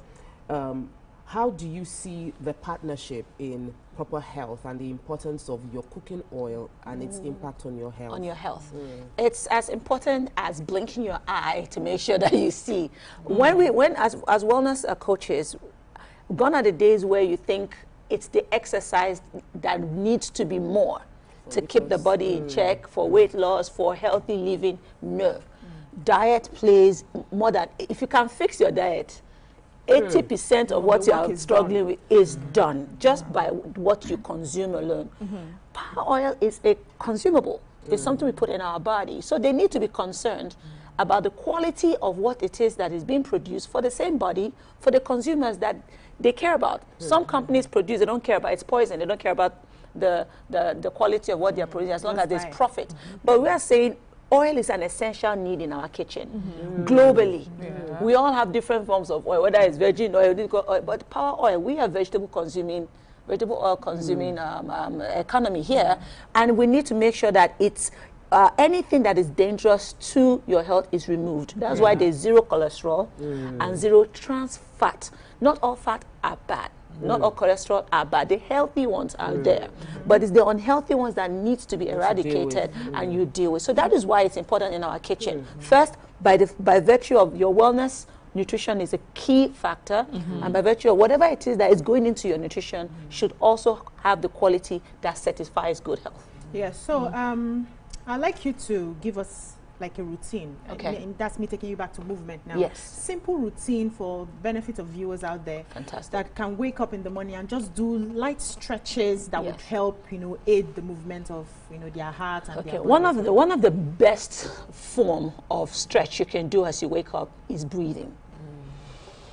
how do you see the partnership in proper health and the importance of your cooking oil and its impact on your health? On your health. It's as important as blinking your eye to make sure that you see. When as wellness coaches, gone are the days where you think it's the exercise that needs to be more to keep the body in check, for weight loss, for healthy living. No. Diet plays more than, if you can fix your diet, 80% of what you are struggling with is done just by what you consume alone. Power oil is a consumable. It's something we put in our body. So they need to be concerned about the quality of what it is that is being produced for the same body, for the consumers that they care about. Some companies produce, they don't care about, it's poison, they don't care about the quality of what they're producing, as long as there's profit. But we are saying oil is an essential need in our kitchen globally. We all have different forms of oil, whether it's virgin oil, but power oil, we are vegetable oil consuming economy here, and we need to make sure that it's anything that is dangerous to your health is removed. That's why there's zero cholesterol and zero trans fat. Not all fat are bad. Not all cholesterol are bad. The healthy ones are there. But it's the unhealthy ones that needs to be eradicated and you deal with. So that is why it's important in our kitchen. First, by virtue of your wellness, nutrition is a key factor. And by virtue of whatever it is that is going into your nutrition should also have the quality that satisfies good health. Yes, so I'd like you to give us like a routine. Okay. And that's me taking you back to movement now. Yes. Simple routine for benefit of viewers out there. Fantastic. That can wake up in the morning and just do light stretches that would help, aid the movement of, their heart and their body. One of the best form of stretch you can do as you wake up is breathing.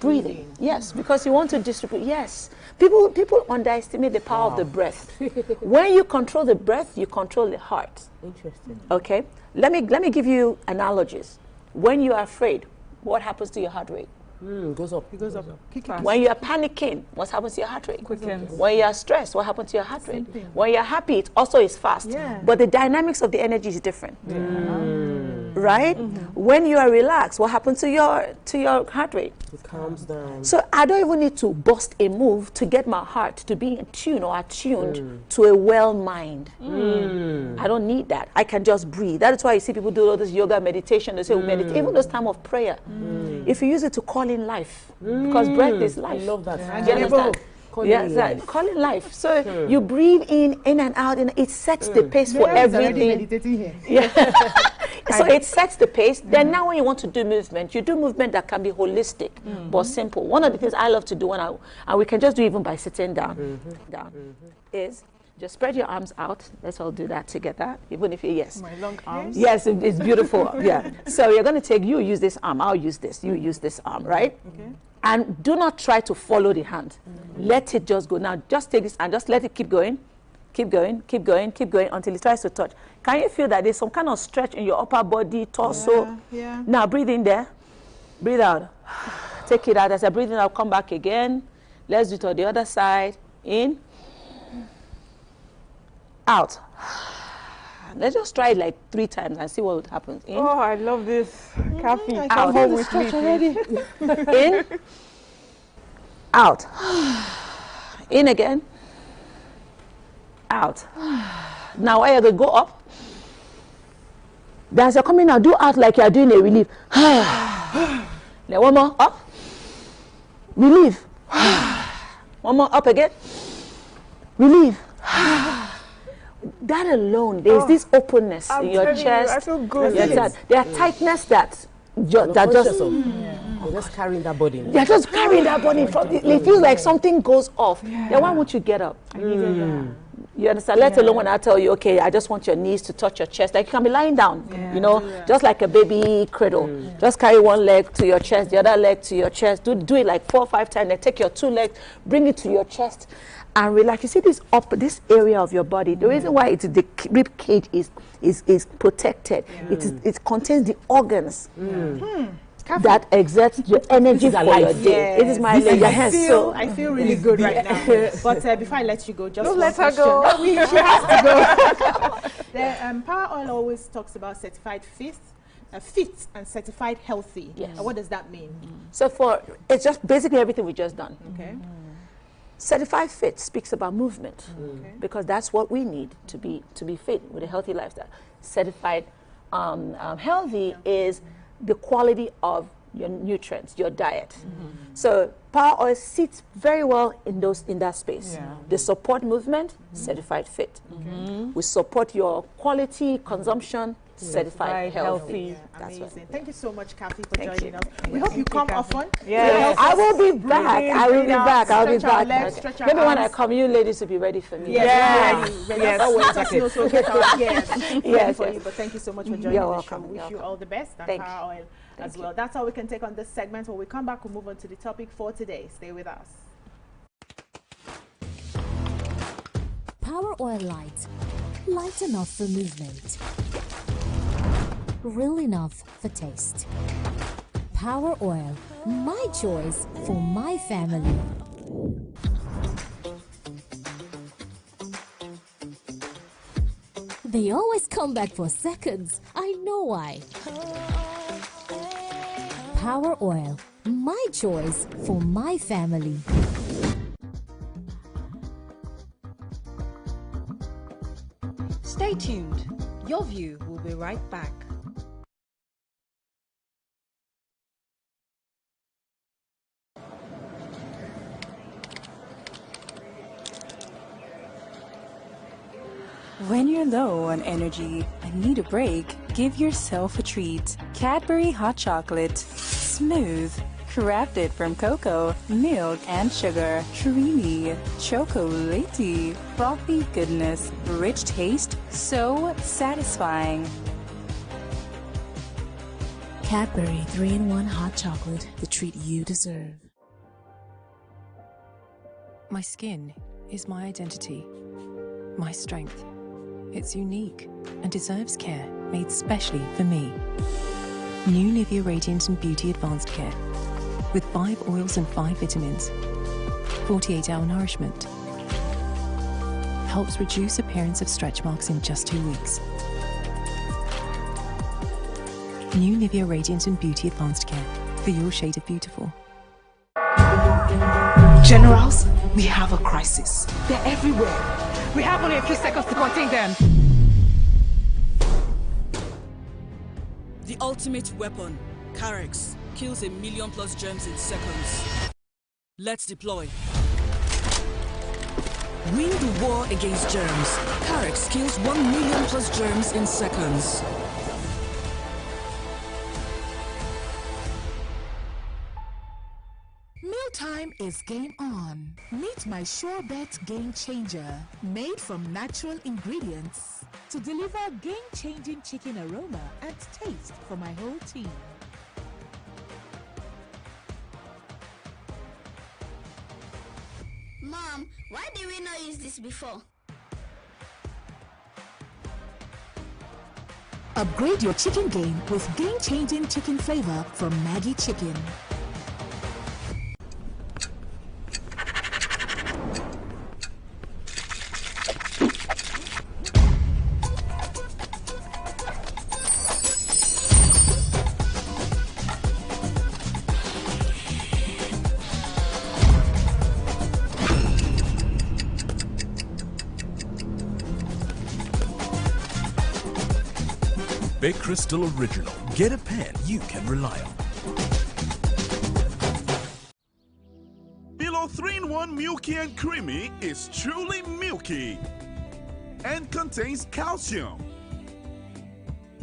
Breathing, yes, because you want to distribute. Yes, people underestimate the power of the breath. When you control the breath, you control the heart. Interesting. Okay, let me give you analogies. When you are afraid, what happens to your heart rate? Goes up. It goes up. When you are panicking, what happens to your heart rate? Quickens. When you are stressed, what happens to your heart rate? When you are happy, it also is fast. But the dynamics of the energy is different. Right? When you are relaxed, what happens to your heart rate? It calms down. So I don't even need to bust a move to get my heart to be in tune or attuned to a well mind. I don't need that. I can just breathe. That is why you see people do all this yoga meditation. They say we meditate. Even those time of prayer. If you use it to call in life, because breath is life. I love that. Do you understand? Call in life. So you breathe in and out, and it sets the pace for everything. So it sets the pace. Then now when you want to do movement, you do movement that can be holistic but simple. One of the things I love to do and we can just do even by sitting down, is just spread your arms out. Let's all do that together, even if you, My long arms. Yes, it's beautiful. So you're going to take, you use this arm, I'll use this, you use this arm, right? And do not try to follow the hand. Let it just go. Now just take this and just let it keep going. Keep going, keep going, keep going until it tries to touch. Can you feel that there's some kind of stretch in your upper body, torso? Now breathe in there, breathe out. Take it out. As I breathe in, I'll come back again. Let's do it on the other side. In, out. Let's just try it like 3 times and see what happens. In. Oh, I love this. Kathy, Out. come home with me, already. In, out. In again. Out. Now while you're going to go up, as you're coming out, do out like you're doing a relief. Then one more, up. Relief. One more, up again. Relief. That alone, there's this openness in your chest. I feel good. There are tightness that just they're just carrying that body. They're just carrying that body. It feels like something goes off. Then why won't you get up? I needed that. You understand? Let alone when I tell you, okay, I just want your knees to touch your chest. Like you can be lying down, just like a baby cradle. Just carry one leg to your chest, the other leg to your chest. Do it like 4 or 5 times. Then take your 2 legs, bring it to your chest, and relax. You see this area of your body. The reason why the rib cage is protected. It contains the organs. That exerts your energy for your day. It is my leg. I feel really good right now. But before I let you go, just don't let her go. She has to go. The Power Oil always talks about certified fit and certified healthy. What does that mean? So it's just basically everything we just done. Okay. Certified fit speaks about movement because that's what we need to be fit with a healthy lifestyle. Certified healthy is the quality of your nutrients, your diet. So Power Oil sits very well in that space. They support movement, certified fit. We support your quality consumption, certified healthy. Amazing. Thank you so much, Kathy, for joining us. We hope you come often. I will be back. I'll be back. Maybe when I come, you ladies will be ready for me. Yes. But thank you so much for joining us. Wish you all the best and Power Oil as well. That's all we can take on this segment. When we come back, we'll move on to the topic for today. Stay with us. Power Oil Light. Light enough for movement. Real enough for taste. Power Oil. My choice for my family. They always come back for seconds. I know why. Power Oil. My choice for my family. Stay tuned. Your View will be right back. When you're low on energy and need a break, give yourself a treat. Cadbury Hot Chocolate. Smooth. Crafted from cocoa, milk, and sugar. Creamy. Chocolatey. Frothy goodness. Rich taste. So satisfying. Cadbury 3-in-1 Hot Chocolate. The treat you deserve. My skin is my identity. My strength. It's unique and deserves care made specially for me. New Nivea Radiant and Beauty Advanced Care. With 5 oils and 5 vitamins. 48-hour nourishment. Helps reduce appearance of stretch marks in just 2 weeks. New Nivea Radiant and Beauty Advanced Care. For your shade of beautiful. Generals, we have a crisis. They're everywhere. We have only a few seconds to contain them. The ultimate weapon, Carex, kills 1 million+ germs in seconds. Let's deploy. Win the war against germs. Carex kills 1 million+ germs in seconds. Mealtime is game on. Meet my Sure Bet Game Changer, made from natural ingredients to deliver game-changing chicken aroma and taste for my whole team. Mom, why did we not use this before? Upgrade your chicken game with game-changing chicken flavor from Maggi Chicken. Big Crystal Original. Get a pen you can rely on. Milo 3-in-1 Milky and Creamy is truly milky and contains calcium.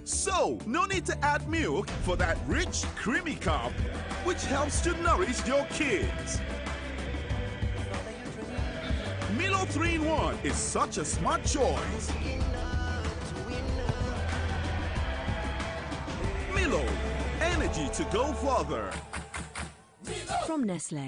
So, no need to add milk for that rich, creamy cup, which helps to nourish your kids. Milo 3-in-1 is such a smart choice. Milo, energy to go further. From Nestle.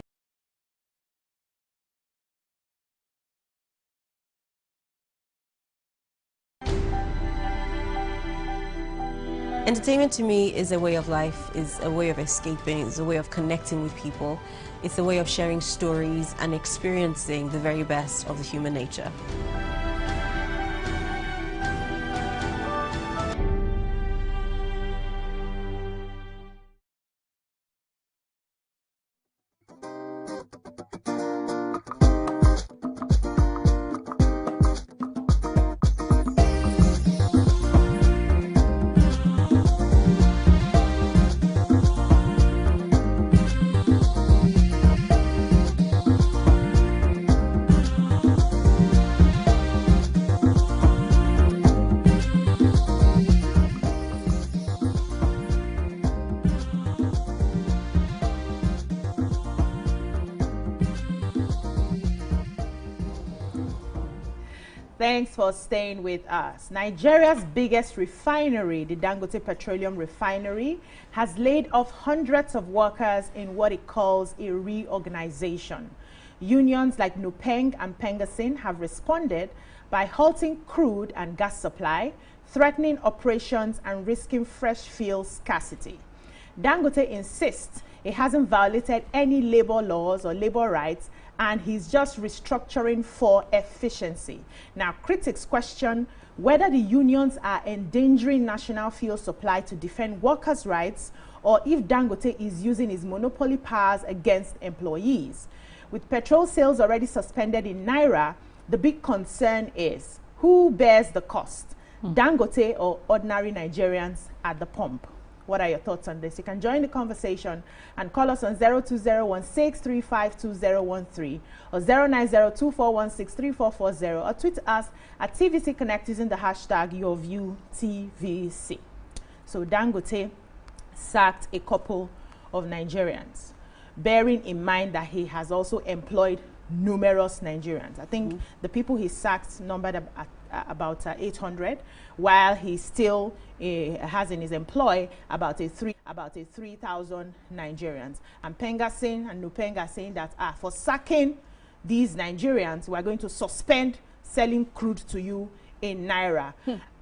Entertainment to me is a way of life, is a way of escaping, is a way of connecting with people. It's a way of sharing stories and experiencing the very best of the human nature. Thanks for staying with us. Nigeria's biggest refinery, the Dangote Petroleum Refinery, has laid off hundreds of workers in what it calls a reorganization. Unions like Nupeng and Pengasin have responded by halting crude and gas supply, threatening operations and risking fresh fuel scarcity. Dangote insists he hasn't violated any labor laws or labor rights, and he's just restructuring for efficiency. Now, critics question whether the unions are endangering national fuel supply to defend workers' rights, or if Dangote is using his monopoly powers against employees. With petrol sales already suspended in Naira, the big concern is who bears the cost, Dangote or ordinary Nigerians at the pump? What are your thoughts on this? You can join the conversation and call us on 02016352013 or 09024163440 or tweet us at TVC Connect using the hashtag YourViewTVC. So Dangote sacked a couple of Nigerians, bearing in mind that he has also employed numerous Nigerians. I think the people he sacked numbered about 800, while he still has in his employ about 3,000 Nigerians. And Pengasing and Nupenga saying that for sacking these Nigerians, we are going to suspend selling crude to you in Naira.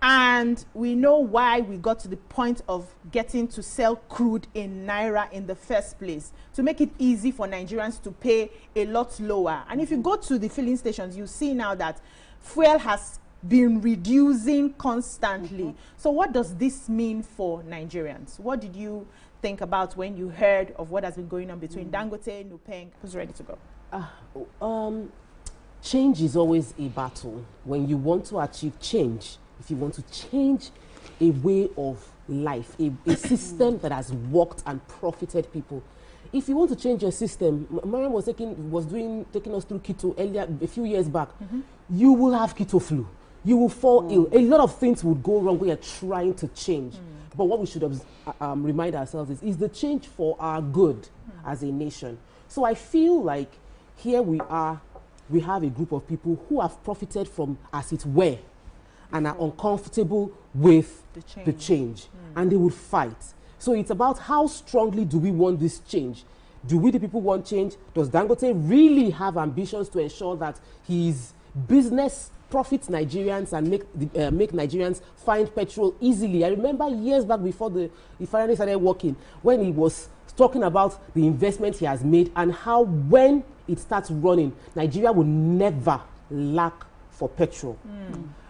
And we know why we got to the point of getting to sell crude in Naira in the first place, to make it easy for Nigerians to pay a lot lower. And if you go to the filling stations, you see now that fuel has been reducing constantly. So what does this mean for Nigerians? What did you think about when you heard of what has been going on between Dangote and Nupeng? Who's ready to go? Change is always a battle. When you want to achieve change, if you want to change a way of life, a system that has worked and profited people, if you want to change your system, Mariam was taking us through keto earlier, a few years back, you will have keto flu. You will fall ill. A lot of things would go wrong when you're trying to change. But what we should remind ourselves is the change for our good as a nation. So I feel like here we are, we have a group of people who have profited from, as it were, and are uncomfortable with the change. And they would fight. So it's about how strongly do we want this change? Do we, the people, want change? Does Dangote really have ambitions to ensure that his business profits Nigerians and make Nigerians find petrol easily? I remember years back before the refinery started working, when he was talking about the investment he has made and how when it starts running, Nigeria will never lack for petrol.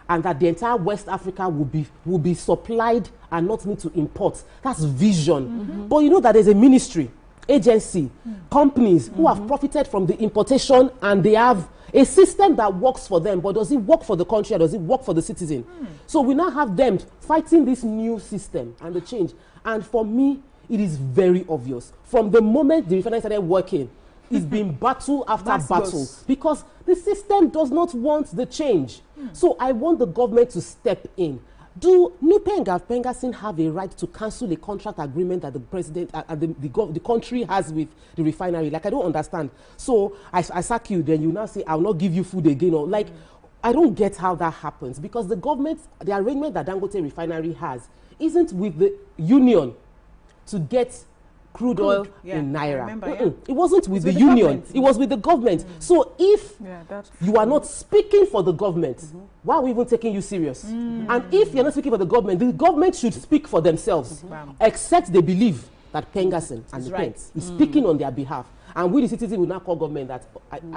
And that the entire West Africa will be supplied and not need to import. That's vision. But you know that there's a ministry, agency, companies who have profited from the importation, and they have a system that works for them. But does it work for the country, or does it work for the citizen? So we now have them fighting this new system and the change. And for me, it is very obvious. From the moment the refinery started working, it's been battle after battle, because the system does not want the change. So I want the government to step in. Do Nupeng and Pengasing have a right to cancel a contract agreement that the president and the country has with the refinery? Like, I don't understand. So I sack you, then you now say, I'll not give you food again. Or like, I don't get how that happens, because the government, the arrangement that Dangote refinery has isn't with the union to get crude oil in Naira. It wasn't with the union, it was with the government. So if you are not speaking for the government, why are we even taking you serious? And if you're not speaking for the government should speak for themselves, except they believe that Pengasing and the Peng is speaking on their behalf. And we, the citizens, will now call government that,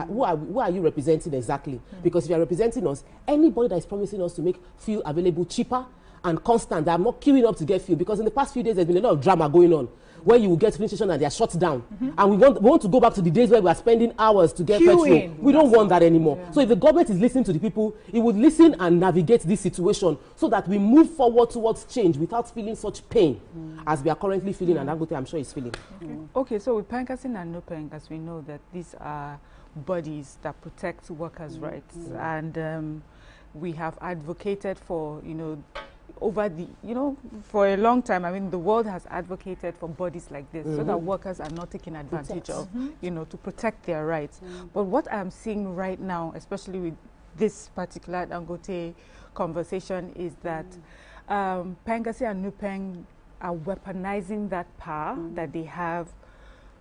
who are you representing exactly? Because if you are representing us, anybody that is promising us to make fuel available cheaper and constant, that are not queuing up to get fuel, because in the past few days there's been a lot of drama going on, where you will get filling station and they are shut down. And we want to go back to the days where we are spending hours to get petrol. We don't want that anymore. So if the government is listening to the people, it would listen and navigate this situation so that we move forward towards change without feeling such pain as we are currently feeling, and Dangote, I'm sure, is feeling. Okay, so with Pengasing and Nupeng, as we know that these are bodies that protect workers' rights, and we have advocated for, over the, for a long time. I mean, the world has advocated for bodies like this so that workers are not taken advantage of, to protect their rights. But what I'm seeing right now, especially with this particular Dangote conversation, is that Pengasing and Nupeng are weaponizing that power that they have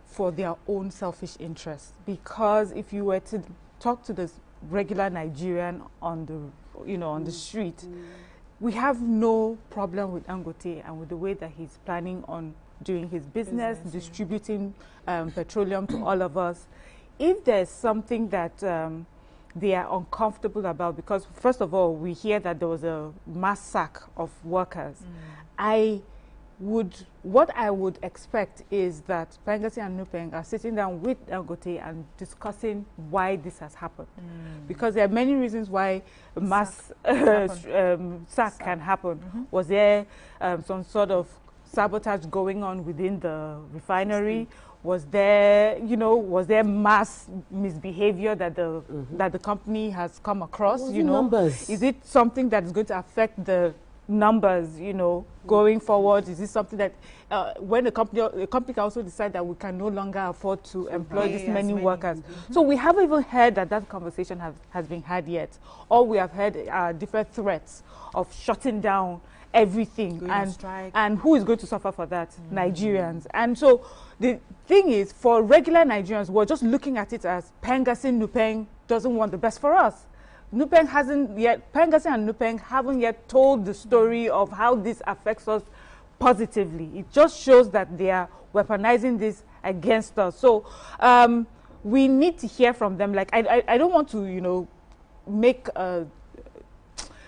for their own selfish interests. Because if you were to talk to this regular Nigerian on the you know, on the street. We have no problem with Dangote and with the way that he's planning on doing his business, distributing petroleum to all of us. If there's something that they are uncomfortable about, because first of all, we hear that there was a mass sack of workers. What I would expect is that Pangasi and Nupeng are sitting down with Dangote and discussing why this has happened. Because there are many reasons why mass sack can happen. Was there some sort of sabotage going on within the refinery? Was there, you know, was there mass misbehavior that the that the company has come across? You know, is it something that is going to affect the numbers, you know, going forward? Is this something that when the company can also decide that we can no longer afford to employ this many workers? So we haven't even heard that conversation has been had yet. All we have heard are different threats of shutting down everything, and who is going to suffer for that? Nigerians. And so the thing is, for regular Nigerians, we're just looking at it as Pangasi Nupeng doesn't want the best for us. Nupeng hasn't yet, Pangasi and Nupeng haven't yet told the story of how this affects us positively. It just shows that they are weaponizing this against us. So we need to hear from them. Like, I don't want to, you know, make a,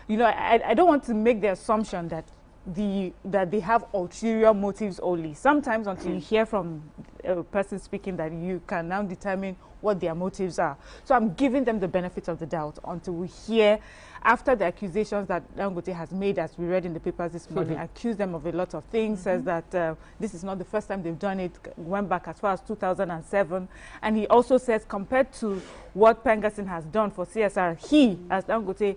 you know, I don't want to make the assumption that they have ulterior motives only. Sometimes until you hear from a person speaking, that you can now determine what their motives are. So I'm giving them the benefit of the doubt until we hear, after the accusations that Dangote has made, as we read in the papers this morning, accuse them of a lot of things, says that this is not the first time they've done it, went back as far as 2007. And he also says, compared to what Pangasi has done for CSR, he, as Dangote,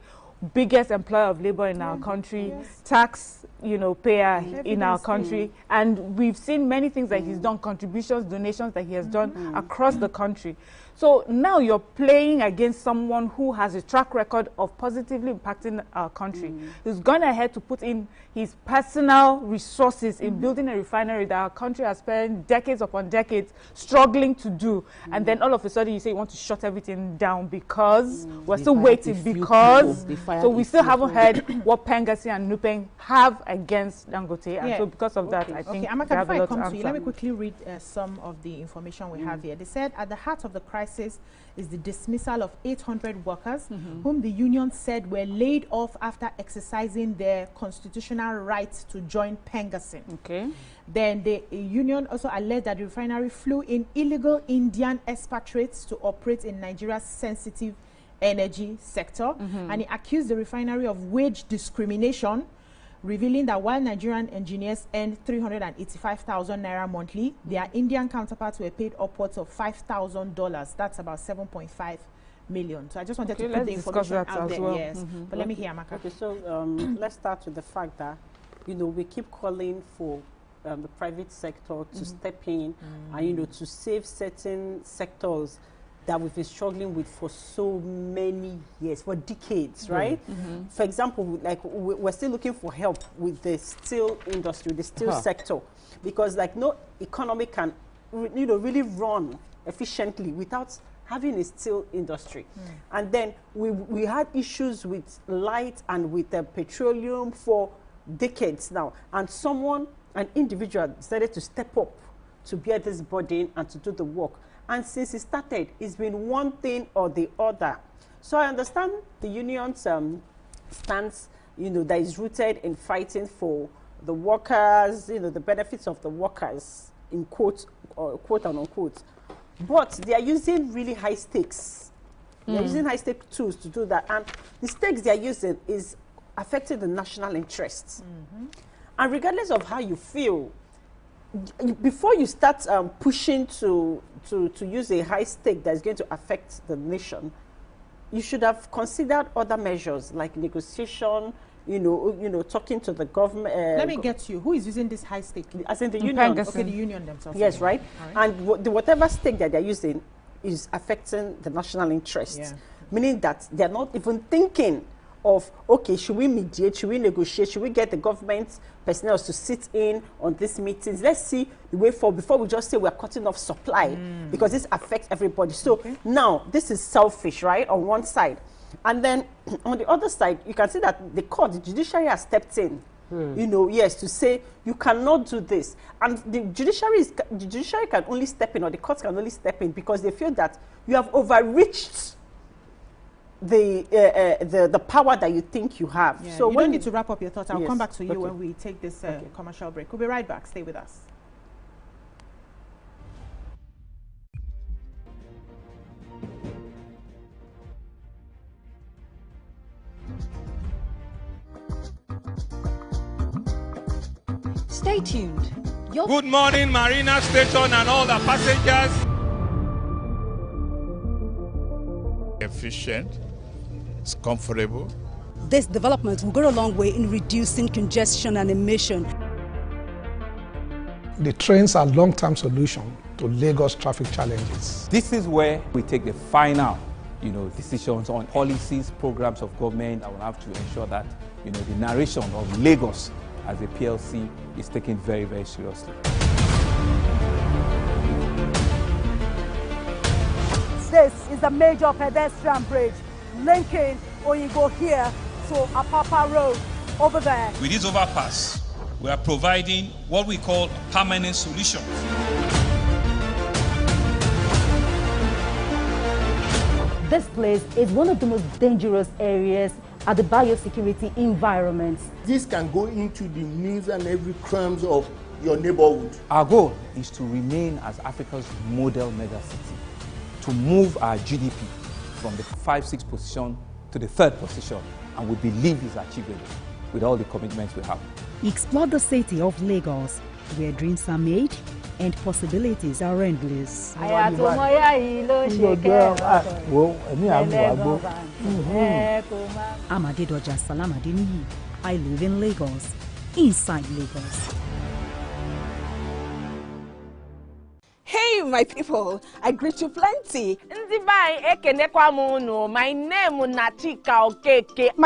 biggest employer of labor in our country, tax, you know, payer in our country, and we've seen many things that he's done, contributions, donations that he has done across the country. So now you're playing against someone who has a track record of positively impacting our country. He's gone ahead to put in his personal resources in building a refinery that our country has spent decades upon decades struggling to do. And then all of a sudden you say you want to shut everything down because we're still waiting, because so we still haven't heard what Pangasi and Nupeng have against Dangote. And so because of that, I think Amaka, before I come to you, let me quickly read some of the information we have here. They said at the heart of the crisis is the dismissal of 800 workers whom the union said were laid off after exercising their constitutional rights to join Pangasi. Then the union also alleged that the refinery flew in illegal Indian expatriates to operate in Nigeria's sensitive energy sector, and he accused the refinery of wage discrimination, revealing that while Nigerian engineers earned 385,000 naira monthly, their Indian counterparts were paid upwards of $5,000. That's about 7.5 million. So I just wanted to put the information out there. Yes, but let me hear Amaka. Okay, so let's start with the fact that, you know, we keep calling for the private sector to step in and, you know, to save certain sectors that we've been struggling with for so many years, for decades, right? For example, like we're still looking for help with the steel industry, the steel sector, because like no economy can, you know, really run efficiently without having a steel industry. And then we had issues with light and with petroleum for decades now, and an individual decided to step up to bear this burden and to do the work. And since it started, it's been one thing or the other. So I understand the union's stance, you know, that is rooted in fighting for the workers, you know, the benefits of the workers, in quote or quote and unquote. But they are using really high stakes. They're using high stake tools to do that. And the stakes they're using is affecting the national interests. And regardless of how you feel, before you start pushing to use a high stake that is going to affect the nation, you should have considered other measures like negotiation, you know, talking to the government. Let me get you. Who is using this high stake? As in the union. Okay, the union themselves. Yes, right. And whatever stake that they're using is affecting the national interest, meaning that they're not even thinking of, okay, should we mediate, should we negotiate, should we get the government personnel to sit in on these meetings? Let's see the way forward before we just say we're cutting off supply, because this affects everybody. So now this is selfish, right, on one side. And then on the other side, you can see that the court, the judiciary has stepped in. You know, yes, to say you cannot do this, and the judiciary can only step in, or the courts can only step in because they feel that you have overreached the power that you think you have. Yeah, so you don't need to wrap up your thoughts. I'll come back to you when we take this commercial break. We'll be right back. Stay with us. Stay tuned. Good morning, Marina Station and all the passengers. Efficient, it's comfortable. This development will go a long way in reducing congestion and emission. The trains are a long-term solution to Lagos traffic challenges. This is where we take the final, decisions on policies, programs of government that will have to ensure that, the narration of Lagos as a PLC is taken very, very seriously. This is a major pedestrian bridge linking Oyingo here to Apapa Road over there. With this overpass, we are providing what we call a permanent solution. This place is one of the most dangerous areas at the biosecurity environment. This can go into the news and every crumbs of your neighborhood. Our goal is to remain as Africa's model megacity, to move our GDP from the 5-6 position to the 3rd position, and we believe is achievable with all the commitments we have. Explore the city of Lagos, where dreams are made and possibilities are endless. I'm Adedoja Salamadini. I live in Lagos, inside Lagos. Hey, my people, I greet you plenty. My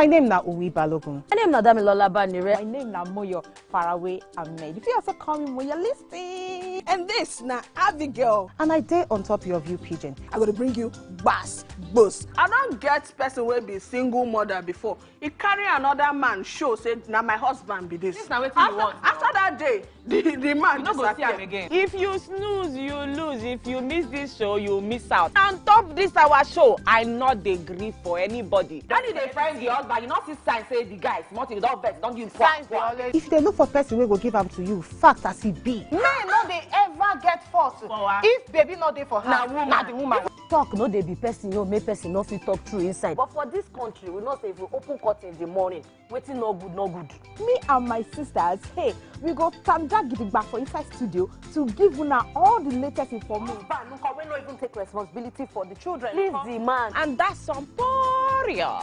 name na Uwi Balogun. My name na Damilola Banire. My name na Moyo Faraway Ahmed. If you also call me Moyo, listen. And this na Abigail. And I dare on top of you, pigeon. I'm gonna bring you bass, boost. I don't get person will be single mother before. He carry another man show say now my husband be this. This na wetin you want. After that day, the man you no go see him again. If you snooze, you lose. If you miss this show, you miss out. On top this our show, I not dey gree for anybody. When you dey find the husband, you not see sign say the guy smart, you don't vex, don't use signs. If they look for person we go give am to you, fact as it be. Men no dey ever get fault. If baby not dey for her, na the woman. Talk no dey be person, make person no fit talk true inside. But for this country, we know say if we open curtain in the morning, waiting no good, no good. Me and my sisters, hey, we go tanda gidigba for inside studio to give una all the latest information. We no even take responsibility for the children. Leave the man. And that's some poria.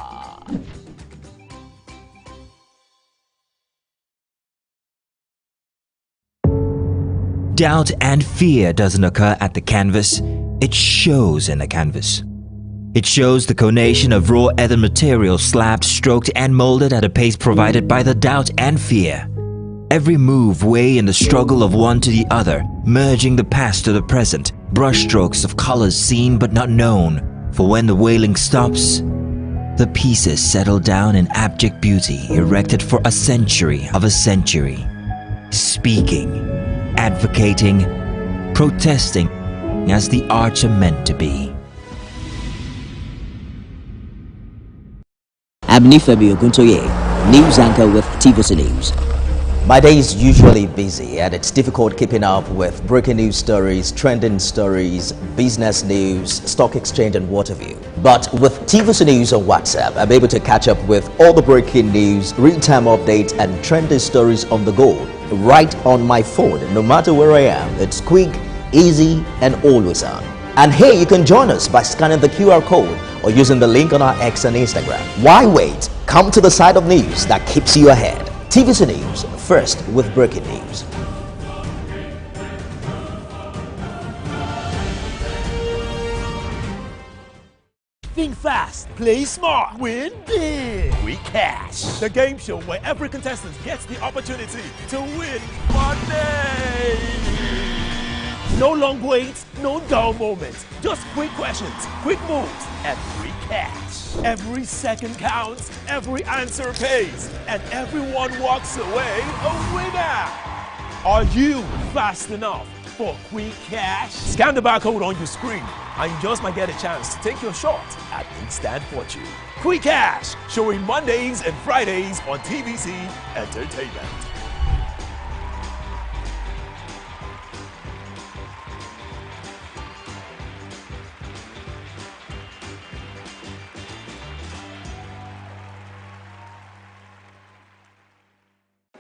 Doubt and fear doesn't occur at the canvas, it shows in the canvas. It shows the conation of raw earthen material slabbed, stroked and molded at a pace provided by the doubt and fear. Every move way in the struggle of one to the other, merging the past to the present, brushstrokes of colors seen but not known. For when the wailing stops, the pieces settle down in abject beauty erected for a century of a century. Speaking, advocating, protesting as the arts are meant to be. I'm Nifemi Oguntoye, news anchor with TVC News. My day is usually busy and it's difficult keeping up with breaking news stories, trending stories, business news, stock exchange and what have you. But with TVC News on WhatsApp, I'm able to catch up with all the breaking news, real-time updates and trending stories on the go, right on my phone, no matter where I am. It's quick, easy and always on. And hey, you can join us by scanning the QR code or using the link on our X and Instagram. Why wait? Come to the side of news that keeps you ahead. TVC News, first with breaking news. Think fast, play smart, win big, win cash. The game show where every contestant gets the opportunity to win money. No long waits, no dull moments. Just quick questions, quick moves, and free cash. Every second counts, every answer pays, and everyone walks away a winner. Are you fast enough for quick cash? Scan the barcode on your screen, and you just might get a chance to take your shot at instant fortune. Quick Cash, showing Mondays and Fridays on TVC Entertainment.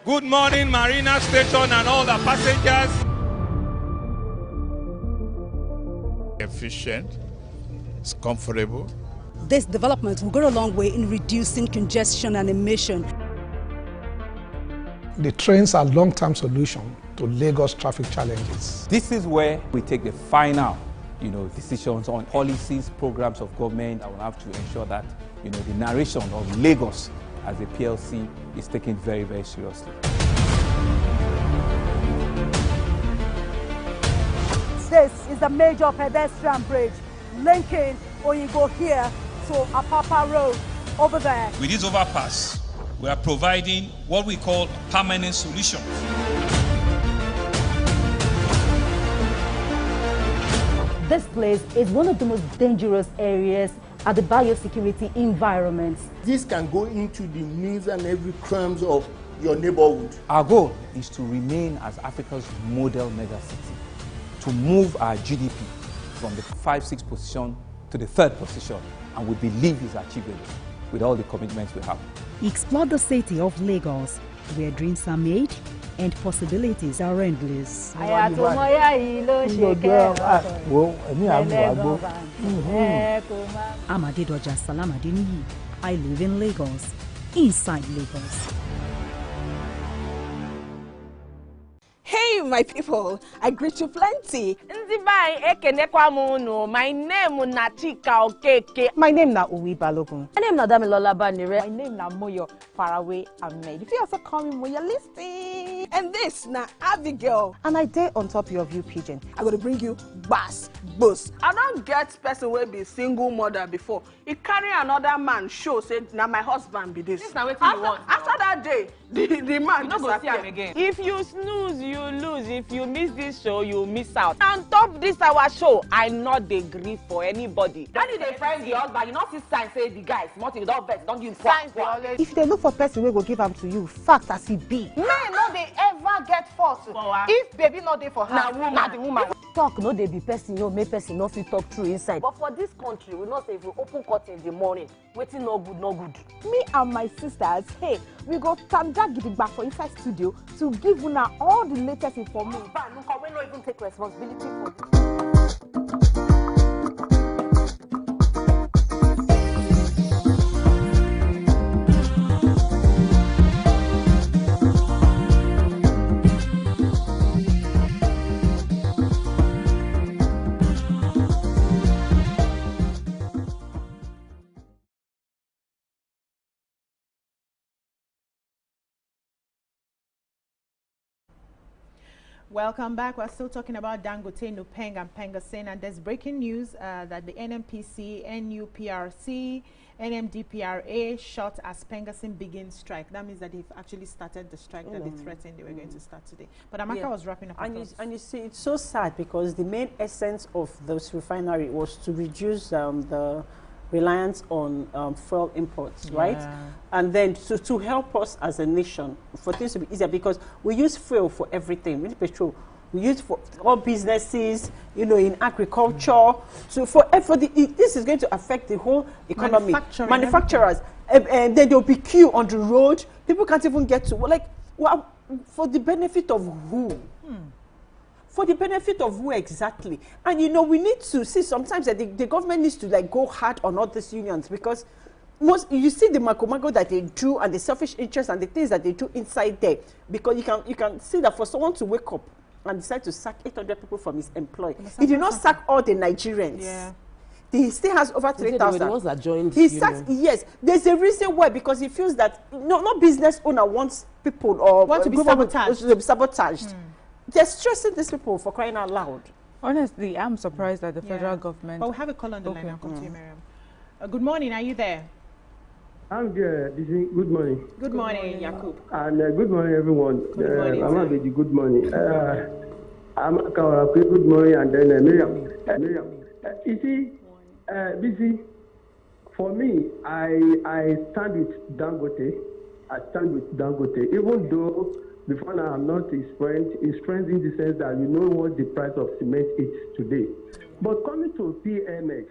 Good morning, Marina Station and all the passengers. Efficient, it's comfortable. This development will go a long way in reducing congestion and emission. The trains are a long-term solution to Lagos traffic challenges. This is where we take the final, decisions on policies, programs of government. I will have to ensure that, the narration of Lagos as a PLC is taken very, very seriously. This is a major pedestrian bridge linking Oyingo here to Apapa Road over there. With this overpass, we are providing what we call a permanent solution. This place is one of the most dangerous areas at the biosecurity environment. This can go into the news and every crumbs of your neighborhood. Our goal is to remain as Africa's model megacity, to move our GDP from the 5-6 position to the 3rd position, and we believe is achievable with all the commitments we have. Explore the city of Lagos, where dreams are made and possibilities are endless. I'm Adedoja Salamadini. I live in Lagos, inside Lagos. Hey, my people, I greet you plenty. My name is Nachika Okeke. My name is Uwi Balogun. My name is Damilola Banire. My name is Moyo Faraway Ahmed. If you also call me Moyo, listen. And this na Abigail. And I dare on top of you, pigeon. I'm going to bring you bass, boost. I don't get person will be single mother before. He carry another man show say now my husband be this. This na wetin you want. After that day, the man you no go see him again. If you snooze, you lose. If you miss this show, you miss out. On top this our show, I not dey gree for anybody. When you dey friend the husband, you not see sign say the guy small thing, don't vex, don't give sign. If they look for person we go give am to you, fact as he be. Men no dey ever get fault. If baby not dey for her, na the woman. Talk no dey be person, make person no fit talk true inside. But for this country, we know say if we open curtain in the morning, waiting no good, no good. Me and my sisters, hey, we go tanda gidigba for inside studio to give una all the latest information. We no even take responsibility for this. Welcome back. We're still talking about Dangote, Nupeng, and Pengasen, and there's breaking news that the NMPC, NUPRC, NMDPRA shot as Pengasen begins strike. That means that they've actually started the strike that they threatened they were going to start today. But Amaka was wrapping up. And you see, it's so sad because the main essence of this refinery was to reduce the reliance on fuel imports, right? And then to help us as a nation, for things to be easier, because we use fuel for everything. We use petrol. We use for all businesses, in agriculture. So this is going to affect the whole economy. Manufacturers. And then there'll be queue on the road. People can't even get to, for the benefit of who? For the benefit of who exactly? And we need to see sometimes that the government needs to go hard on all these unions, because you see the mago that they do and the selfish interests and the things that they do inside there, because you can see that for someone to wake up and decide to sack 800 people from his employ, he did not sack all the Nigerians. Yeah. He still has over 3,000. The ones that joined. He sacks, yes. There's a reason why, because he feels that no business owner wants people or want to be sabotaged. To be sabotaged. They're stressing these people, for crying out loud. Honestly, I'm surprised that the federal government... But we have a call on the line. I'll come to you, Miriam. Good morning. Are you there? I'm there. Good morning. Good morning, Yakub. And good morning, everyone. Good morning, Amabedi, good morning. I'm good morning, and then Miriam. You see, busy. For me, I stand with Dangote. Even though before now I'm not his friend. His friend in the sense that you know what the price of cement is today. But coming to PMX,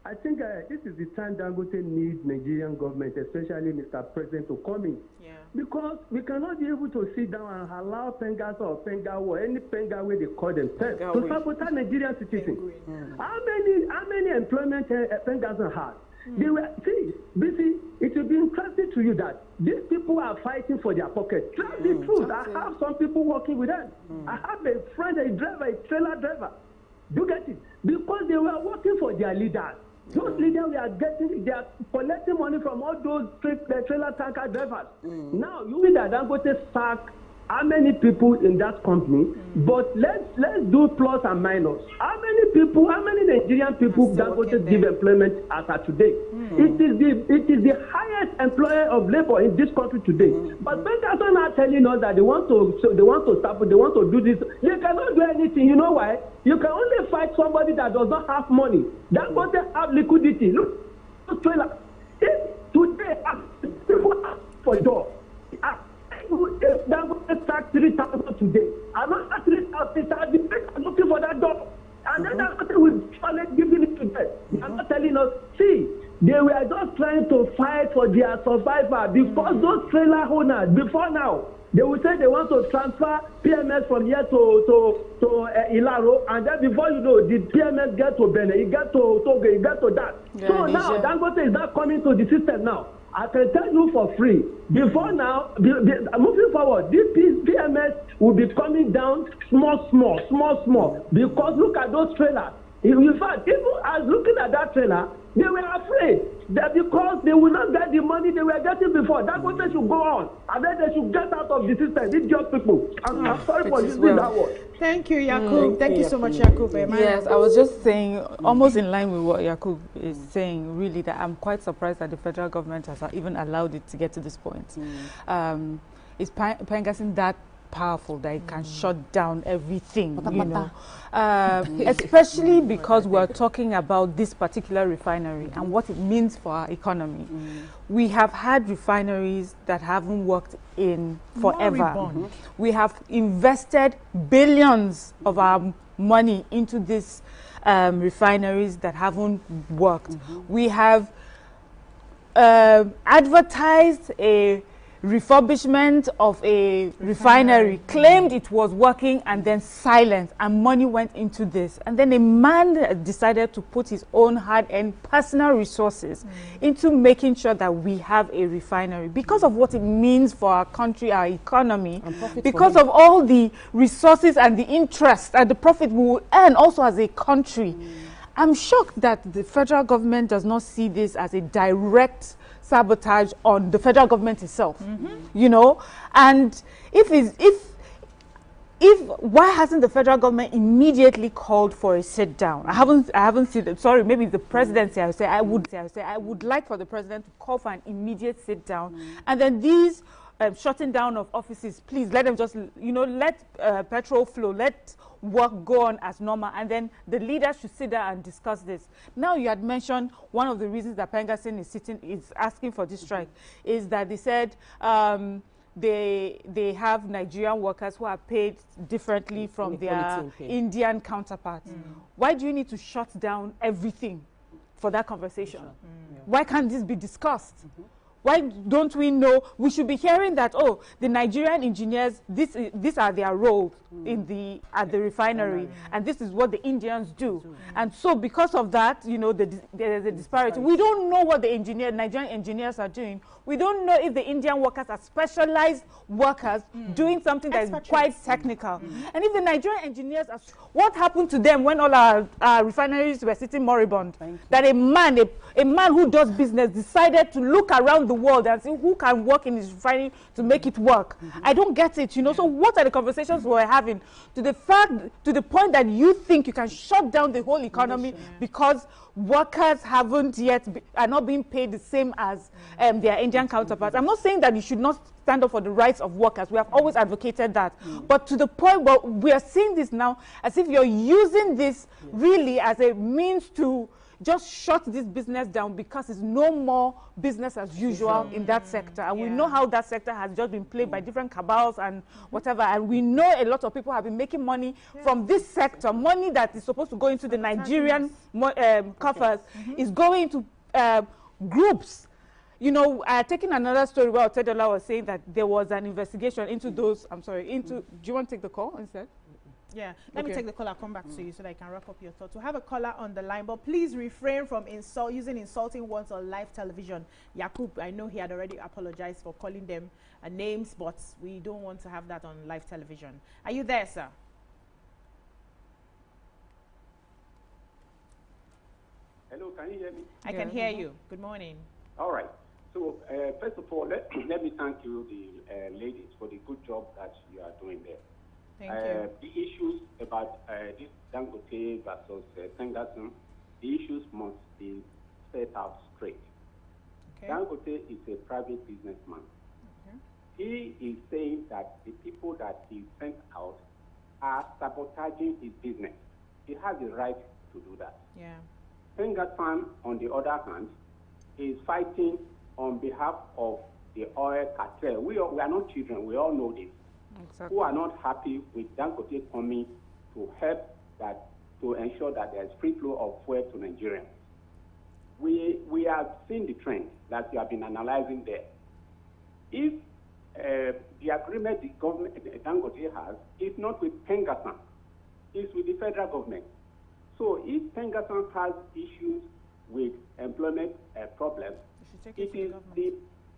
I think this is the time Dangote needs Nigerian government, especially Mr. President, to come in. Yeah. Because we cannot be able to sit down and allow Pengas or Penga or any Penga way they call themselves to sabotage Nigerian citizens. How many employment Pengas have? They were, see, busy. It will be interesting to you that these people are fighting for their pocket. Tell the truth. I have some people working with them. I have a friend, a driver, a trailer driver. You get it? Because they were working for their leaders. Those leaders they are collecting money from all those trailer tanker drivers. Now, you will that Dangote sack how many people in that company, but let's do plus and minus. How many Nigerian people Dangote give employment as of today? It is the highest employer of labor in this country today. But Pengasson are telling us that they want to stop it, they want to do this. They cannot do anything. You know why? You can only fight somebody that does not have money. Dangote have liquidity. Look, trailer. If today people ask for a job, if Dangote start 3,000 today, another 3,000 are looking for that job. And then Dangote will solid giving it to them. They are not telling us, see, they were just trying to fight for their survival because those trailer owners, before now, they will say they want to transfer PMS from here to Ilaro, and then before you know, the PMS get to Benin, it get to Togo, it get to that. Yeah, so now, Dangote is not coming to the system now. I can tell you for free. Before now, moving forward, this PMS will be coming down small. Because look at those trailers. In fact, even as looking at that trailer, they were afraid that because they will not get the money they were getting before, that what they should go on. And then they should get out of the system. These just people. I'm sorry for using that word. Thank you, Yakub. Thank you so much, Yakub. Yes, I was just saying, almost in line with what Yakub is saying, really, that I'm quite surprised that the federal government has even allowed it to get to this point. Is Pengasson that powerful that it can shut down everything, you know, especially because we're talking about this particular refinery and what it means for our economy. We have had refineries that haven't worked in forever. We have invested billions of our money into these refineries that haven't worked. We have advertised a refurbishment of a refinery, claimed it was working, and then silent, and money went into this. And then a man decided to put his own hard-earned personal resources into making sure that we have a refinery because of what it means for our country, our economy, because of all the resources and the interest and the profit we will earn also as a country. I'm shocked that the federal government does not see this as a direct sabotage on the federal government itself, you know. And why hasn't the federal government immediately called for a sit down? I haven't seen it. Sorry, maybe the presidency. I would like for the president to call for an immediate sit down, and then these shutting down of offices, please let them just, you know, let petrol flow, let work go on as normal, and then the leaders should sit down and discuss this. Now, you had mentioned one of the reasons that Pengasson is asking for this strike is that they said they have Nigerian workers who are paid differently from their Indian counterparts. Why do you need to shut down everything for that conversation? Why can't this be discussed? Why don't we know? We should be hearing that, oh, the Nigerian engineers, these are their roles at the refinery, and this is what the Indians do. And so because of that, you know, there's a disparity. We don't know what the Nigerian engineers are doing. We don't know if the Indian workers are specialized workers doing something that is quite technical. And if the Nigerian engineers are, what happened to them when all our refineries were sitting moribund? That a man who does business decided to look around the world and see who can work in his refinery to make it work. I don't get it, you know. So what are the conversations we're having to the point that you think you can shut down the whole economy because workers are not being paid the same as their Indian counterparts? I'm not saying that you should not stand up for the rights of workers. We have always advocated that. But to the point where we are seeing this now as if you're using this really as a means to just shut this business down because it's no more business as usual in that sector. And we know how that sector has just been played by different cabals and whatever. And we know a lot of people have been making money from this sector. Money that is supposed to go into the Nigerian coffers is going to groups. You know, taking another story where Otedola was saying that there was an investigation into those, do you want to take the call instead? Yeah, let me take the call. I'll come back to you so that I can wrap up your thoughts. We have a caller on the line, but please refrain from using insulting words on live television. Yakub, I know he had already apologized for calling them names, but we don't want to have that on live television. Are you there, sir? Hello, can you hear me? I can hear you. Good morning. All right. So, first of all, let me thank you, the ladies, for the good job that you are doing there. Thank you. The issues about this Dangote versus Tengason, the issues must be set out straight. Okay. Dangote is a private businessman. Okay. He is saying that the people that he sent out are sabotaging his business. He has the right to do that. Yeah. Tengason, on the other hand, is fighting on behalf of the oil cartel. We are not children. We all know this. Exactly. Who are not happy with Dangote coming to help to ensure that there is free flow of fuel to Nigerians. We have seen the trend that you have been analyzing there. If the agreement the government Dangote has is not with Tengason, it's with the federal government. So if Tengason has issues with employment problems, it is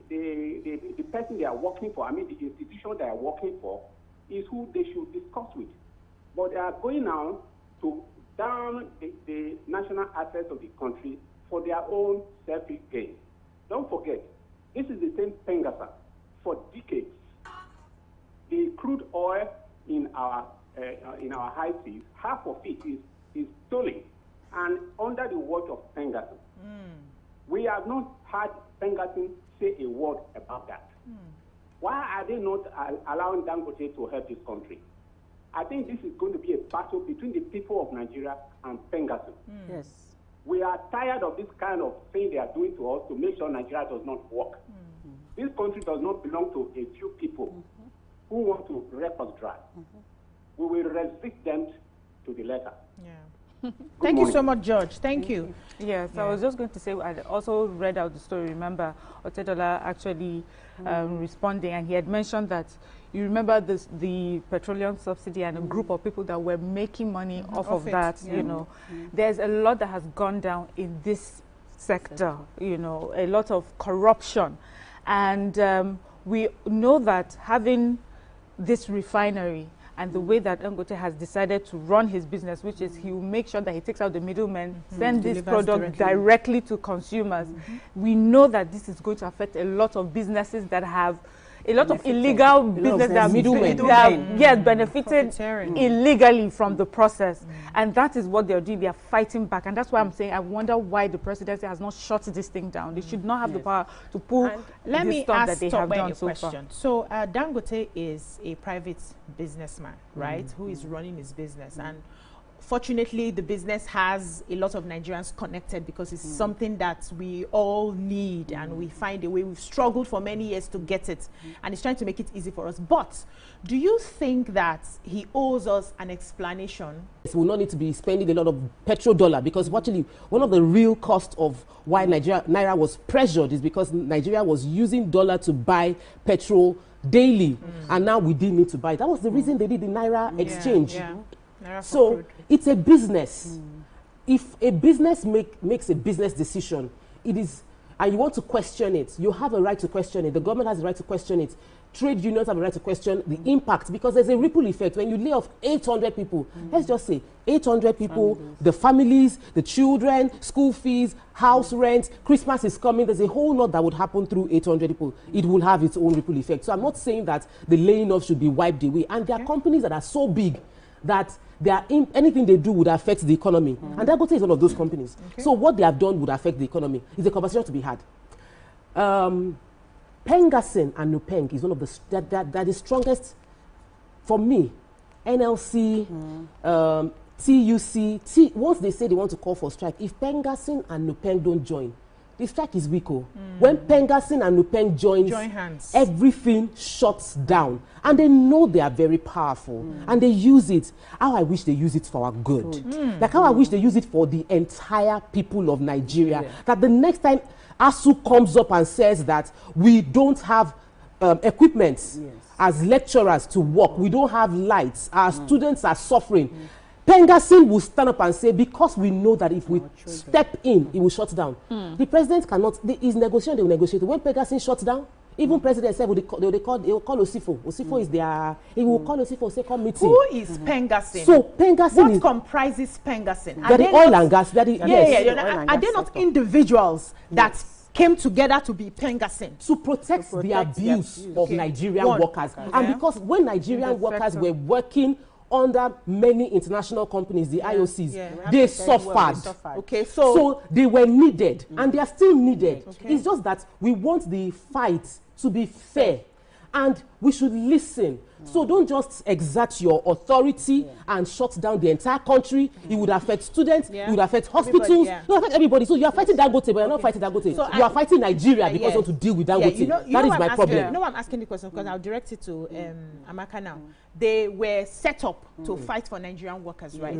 the person they are working for, the institution they are working for, is who they should discuss with. But they are going now to down the national assets of the country for their own selfish gain. Don't forget, this is the same Tengason. For decades, the crude oil in our high seas, half of it is stolen and under the watch of Tengason. We have not had Tengason say a word about that. Why are they not allowing Dangote to help this country? I think this is going to be a battle between the people of Nigeria and Tengason. Yes. We are tired of this kind of thing they are doing to us to make sure Nigeria does not work. This country does not belong to a few people who want to wreck us dry. We will resist them to the letter. Yeah. Thank you so much, George. Thank you. Yes, I was just going to say, I also read out the story. Remember, Otedola actually responding, and he had mentioned that you remember the petroleum subsidy and a group of people that were making money off of that. You know, there's a lot that has gone down in this sector. You know, a lot of corruption, and we know that having this refinery and the way that Dangote has decided to run his business, which is he will make sure that he takes out the middlemen, send this product directly to consumers. We know that this is going to affect a lot of businesses that have a lot of illegal business that benefited illegally from the process. And that is what they're doing. They are fighting back. And that's why I'm saying I wonder why the presidency has not shut this thing down. They should not have the power to pull the stuff that they have done so far. So Dangote is a private businessman, right, who is running his business. And fortunately, the business has a lot of Nigerians connected because it's something that we all need and we find a way. We've struggled for many years to get it and it's trying to make it easy for us. But do you think that he owes us an explanation? We will not need to be spending a lot of petrodollar because actually one of the real costs of why Naira was pressured is because Nigeria was using dollar to buy petrol daily and now we didn't need to buy it. That was the reason they did the Naira exchange. So it's a business. If a business makes a business decision, it is, and you want to question it, you have a right to question it. The government has a right to question it. trade unions have a right to question the impact, because there's a ripple effect. When you lay off 800 people, let's just say 800 people, the families, the children, school fees, house rent, Christmas is coming, there's a whole lot that would happen through 800 people. It will have its own ripple effect. So I'm not saying that the laying off should be wiped away. And there are companies that are so big that anything they do would affect the economy. And Dangote is one of those companies. So what they have done would affect the economy. It's a conversation to be had. Pengasin and Nupeng is one of the that is strongest for me. NLC, TUC, once they say they want to call for strike, if Pengasin and Nupeng don't join, the strike is weak. When Pengasin and Nupeng join hands, everything shuts down. And they know they are very powerful. And they use it. How I wish they use it for our good. Like how I wish they use it for the entire people of Nigeria. That the next time ASU comes up and says that we don't have equipment as lecturers to work, we don't have lights, our students are suffering, Pengasin will stand up and say, because we know that if we step in, it will shut down. The president cannot, his negotiation, they will negotiate. When Pengasin shuts down, even president said they will call Osifo. Osifo is their, he will call Osifo, say, come meeting. Who is Pengasin? So Pengasin what comprises Pengasin? Are they oil and gas? Are they not individuals that came together to be Pengasin? To protect the abuse of Nigerian workers. And because when Nigerian workers were working under many international companies, the IOCs, they suffered. Okay, so they were needed, and they are still needed. It's just that we want the fight to be fair, and we should listen. So don't just exert your authority and shut down the entire country. It would affect students, it would affect hospitals, it would affect everybody. So you are fighting Dangote, but you're not fighting Dangote. So you are fighting Nigeria because you want to deal with Dangote. That is my problem. You know why I'm asking the question? Because I'll direct it to Amaka now. They were set up to fight for Nigerian workers, right?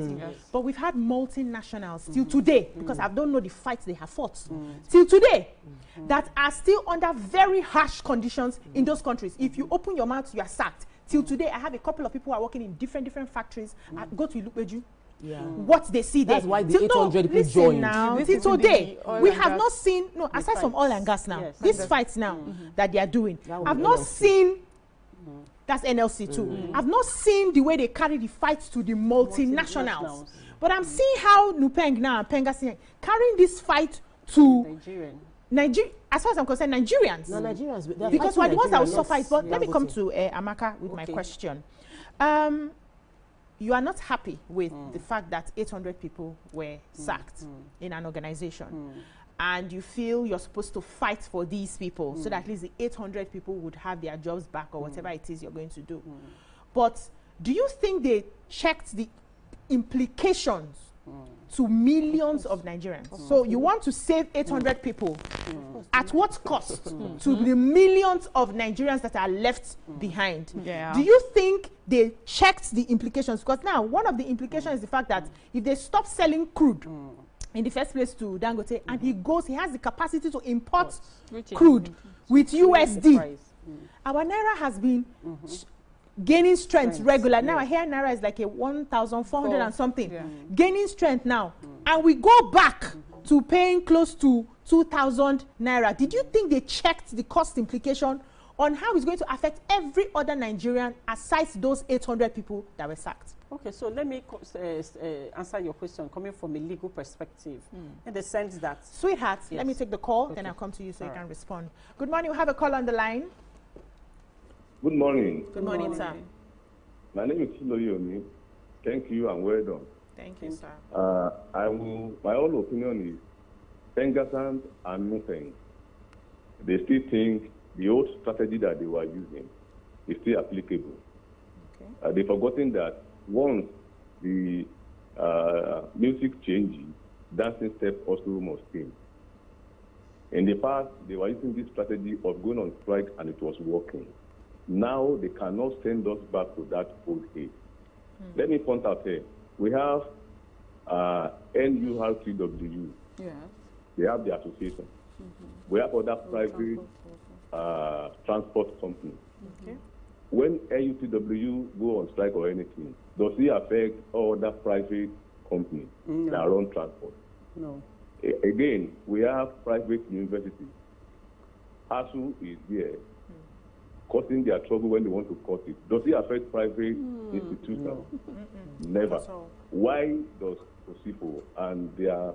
But we've had multinationals till today, because I don't know the fights they have fought, till today, that are still under very harsh conditions in those countries. If you open your mouth, you are sacked. Till today, I have a couple of people who are working in different factories. Go to Ilupeju. What they see there. That's why the 800 people joined. Now, till today, we have not seen, aside from oil and gas now, these fights now that they are doing, I've not seen, that's NLC too, I've not seen the way they carry the fights to the multinationals. But I'm seeing how Nupeng now and Pengasin carrying this fight to Nigeria, as far as I'm concerned, Nigerians. No, Nigerians. Because we're the ones that will suffer it. But let me come to Amaka with my question. You are not happy with the fact that 800 people were sacked in an organization. And you feel you're supposed to fight for these people so that at least the 800 people would have their jobs back or whatever it is you're going to do. But do you think they checked the implications to millions of Nigerians? So you want to save 800 people. At what cost to the millions of Nigerians that are left behind? Do you think they checked the implications? Because now one of the implications is the fact that if they stop selling crude in the first place to Dangote, and he has the capacity to import crude with USD. Our Naira has been gaining strength regular. Now I hear Naira is like a 1,400 and something. Gaining strength now. And we go back to paying close to 2,000 Naira. Did you think they checked the cost implication on how it's going to affect every other Nigerian aside those 800 people that were sacked? Okay, so let me answer your question coming from a legal perspective, in the sense that... Sweetheart, let me take the call, then I'll come to you so you can respond. Good morning, we have a call on the line. Good morning. Good morning, sir. My name is Chiloyomi. Thank you and well done. Thank you, sir. My own opinion is Pengasan and Nupeng, they still think the old strategy that they were using is still applicable. Okay. They've forgotten that once the music changes, dancing steps also must change. In the past, they were using this strategy of going on strike and it was working. Now they cannot send us back to that old age. Let me point out here, we have NURTW. They have the association. We have other private transport companies. When NUTW go on strike or anything, does it affect all other private companies that run transport? No. Again, we have private universities. ASU is there. causing their trouble when they want to cause it. Does it affect private institutions? Never. Why does Osifo and their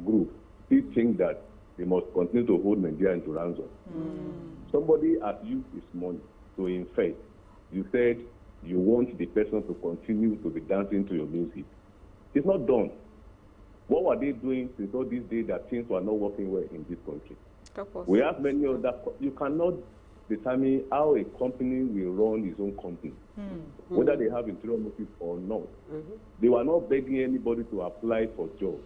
group still think that they must continue to hold Nigeria into ransom? Somebody has used his money to infect. You said you want the person to continue to be dancing to your music. It's not done. What were they doing since all these days that things were not working well in this country? We have many other. You cannot determine how a company will run its own company, whether they have interior motives or not. They were not begging anybody to apply for jobs.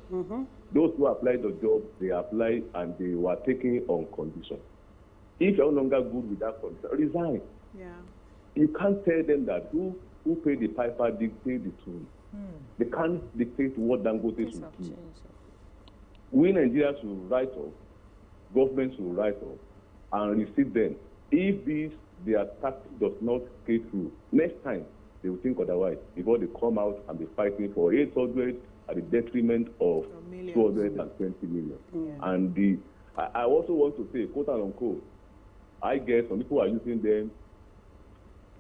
Those who applied for jobs, they applied and they were taken on condition. If you're no longer good with that condition, resign. You can't tell them that who paid the piper dictate the tune. They can't dictate what Dangote should do. We Nigerians should write off, government should write off, and receive them. If their tactic does not get through, next time they will think otherwise before they come out and be fighting for 800 at the detriment of 220 million. And I also want to say, quote unquote, I guess some people are using them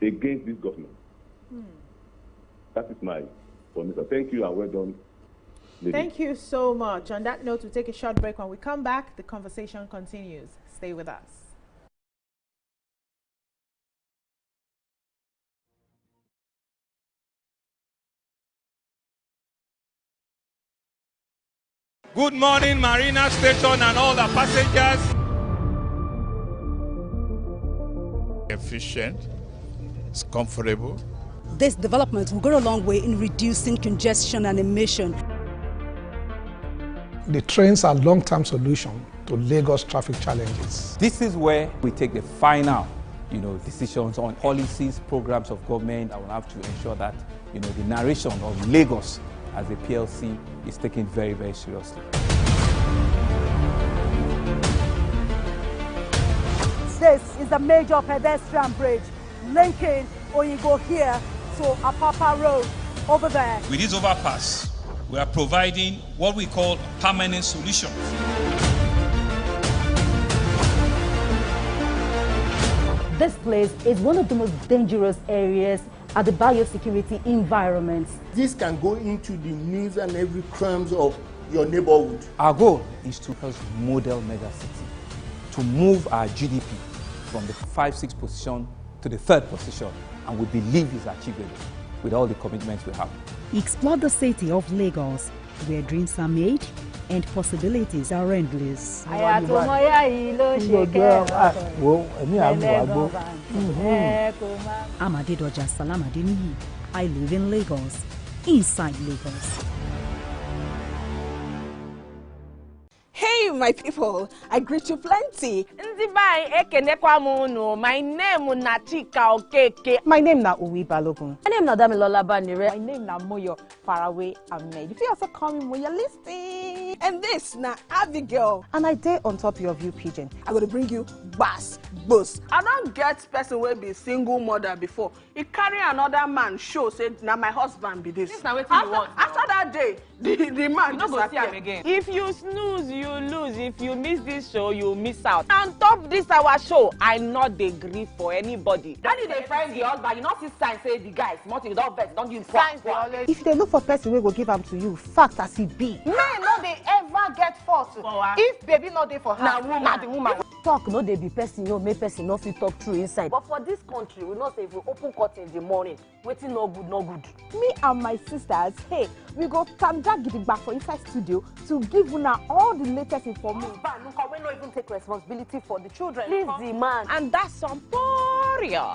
against this government. That is my permission. Thank you and well done. Lady. Thank you so much. On that note, we'll take a short break. When we come back, the conversation continues. Stay with us. Good morning, Marina Station and all the passengers. Efficient, it's comfortable. This development will go a long way in reducing congestion and emission. The trains are a long-term solution to Lagos traffic challenges. This is where we take the final, decisions on policies, programs of government that will have to ensure that, the narration of Lagos as a PLC is taken very, very seriously. This is a major pedestrian bridge linking Oyingo here to Apapa Road over there. With this overpass, we are providing what we call permanent solutions. This place is one of the most dangerous areas at the biosecurity environment. This can go into the news and every crumbs of your neighborhood. Our goal is to build a model megacity, to move our GDP from the 5-6 position to the 3rd position, and we believe is achievable with all the commitments we have. Explore the city of Lagos, where dreams are made and possibilities are endless. Amadedoja Salamadini. I live in Lagos, inside Lagos. Hey, my people, I greet you plenty. My name is Nachika Okeke. My name is Uwi Balogun. My name is Damilola Banire. My name is Moyo Faraway Ahmed. If you also call me Moyo, listen. And this na Abigail. And I dare on top of your view pigeon. I'm going to bring you bass, boost. I don't get person will be single mother before. He carry another man show, say, now my husband be this. This now what you want. After that day, the man you go see him again. If you snooze, you lose. If you miss this show, you miss out. On top this our show, I not dey gree for anybody. When you dey find the husband, you not see sign say the guys, nothing, don't vex, don't use signs. If they look for person, we will give them to you. Fact as it be. Men no they ever get fault. If baby not there for her, now the woman. Talk no they be person, make person no fit talk through inside. But for this country, we not say if we open curtain in the morning, waiting no good, no good. Me and my sisters, hey, we go tanda gidigba for inside studio to give una all the latest information. We not even take responsibility for the children. Please the man. And that's some poria.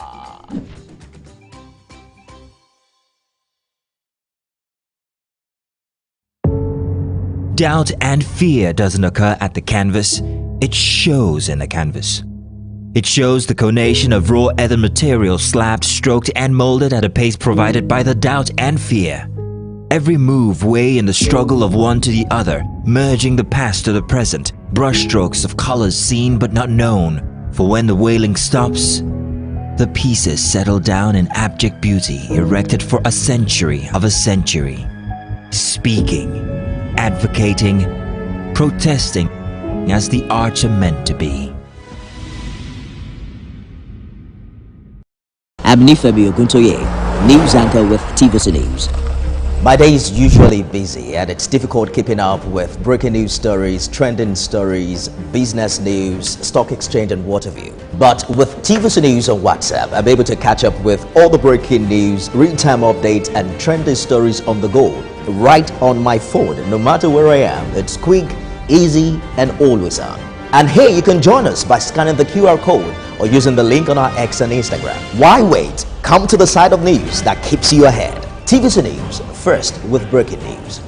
Doubt and fear doesn't occur at the canvas, it shows in the canvas. It shows the conation of raw earthen material slabbed, stroked and molded at a pace provided by the doubt and fear. Every move weigh in the struggle of one to the other, merging the past to the present, brushstrokes of colors seen but not known. For when the wailing stops, the pieces settle down in abject beauty erected for a century of a century. Speaking, advocating, protesting as the arts are meant to be. I'm Nifemi Oguntoye, news anchor with TVC News. My day is usually busy and it's difficult keeping up with breaking news stories, trending stories, business news, stock exchange and what have you. But with TVC News on WhatsApp, I'm able to catch up with all the breaking news, real-time updates and trending stories on the go, right on my phone, no matter where I am. It's quick, easy and always on. And hey, you can join us by scanning the QR code or using the link on our X and Instagram. Why wait? Come to the side of news that keeps you ahead. TVC News, first with breaking news.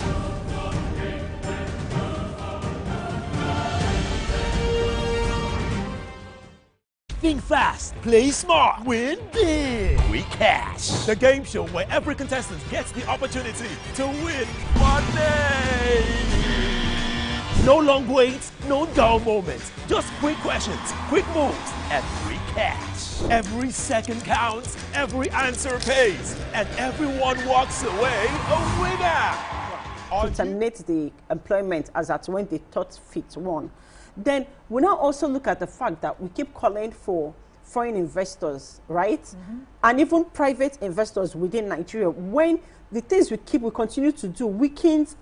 Think fast, play smart, win big. We Cash, the game show where every contestant gets the opportunity to win money. No long waits, no dull moments. Just quick questions, quick moves, and free cash. Every second counts, every answer pays, and everyone walks away a winner. To terminate the employment as at when they thought fit one. Then we now also look at the fact that we keep calling for foreign investors, right? And even private investors within Nigeria. When the things we continue to do weakens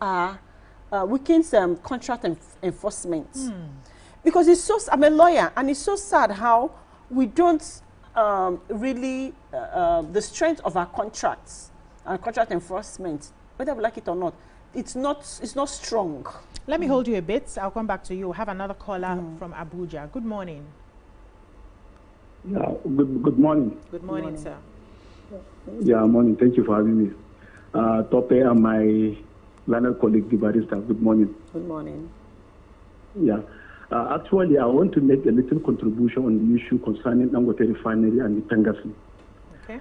contract enforcement. Because it's so, I'm a lawyer, and it's so sad how we don't really, the strength of our contracts and contract enforcement, whether we like it or not, it's not strong. Let me hold you a bit. I'll come back to you. We'll have another caller from Abuja. Good morning. Yeah, good morning. Good morning, sir. Yeah, morning. Thank you for having me. Tope and my learned colleague, the barrister. Good morning. Good morning. Yeah. Actually, I want to make a little contribution on the issue concerning Dangote refinery and the Pengassi. Okay.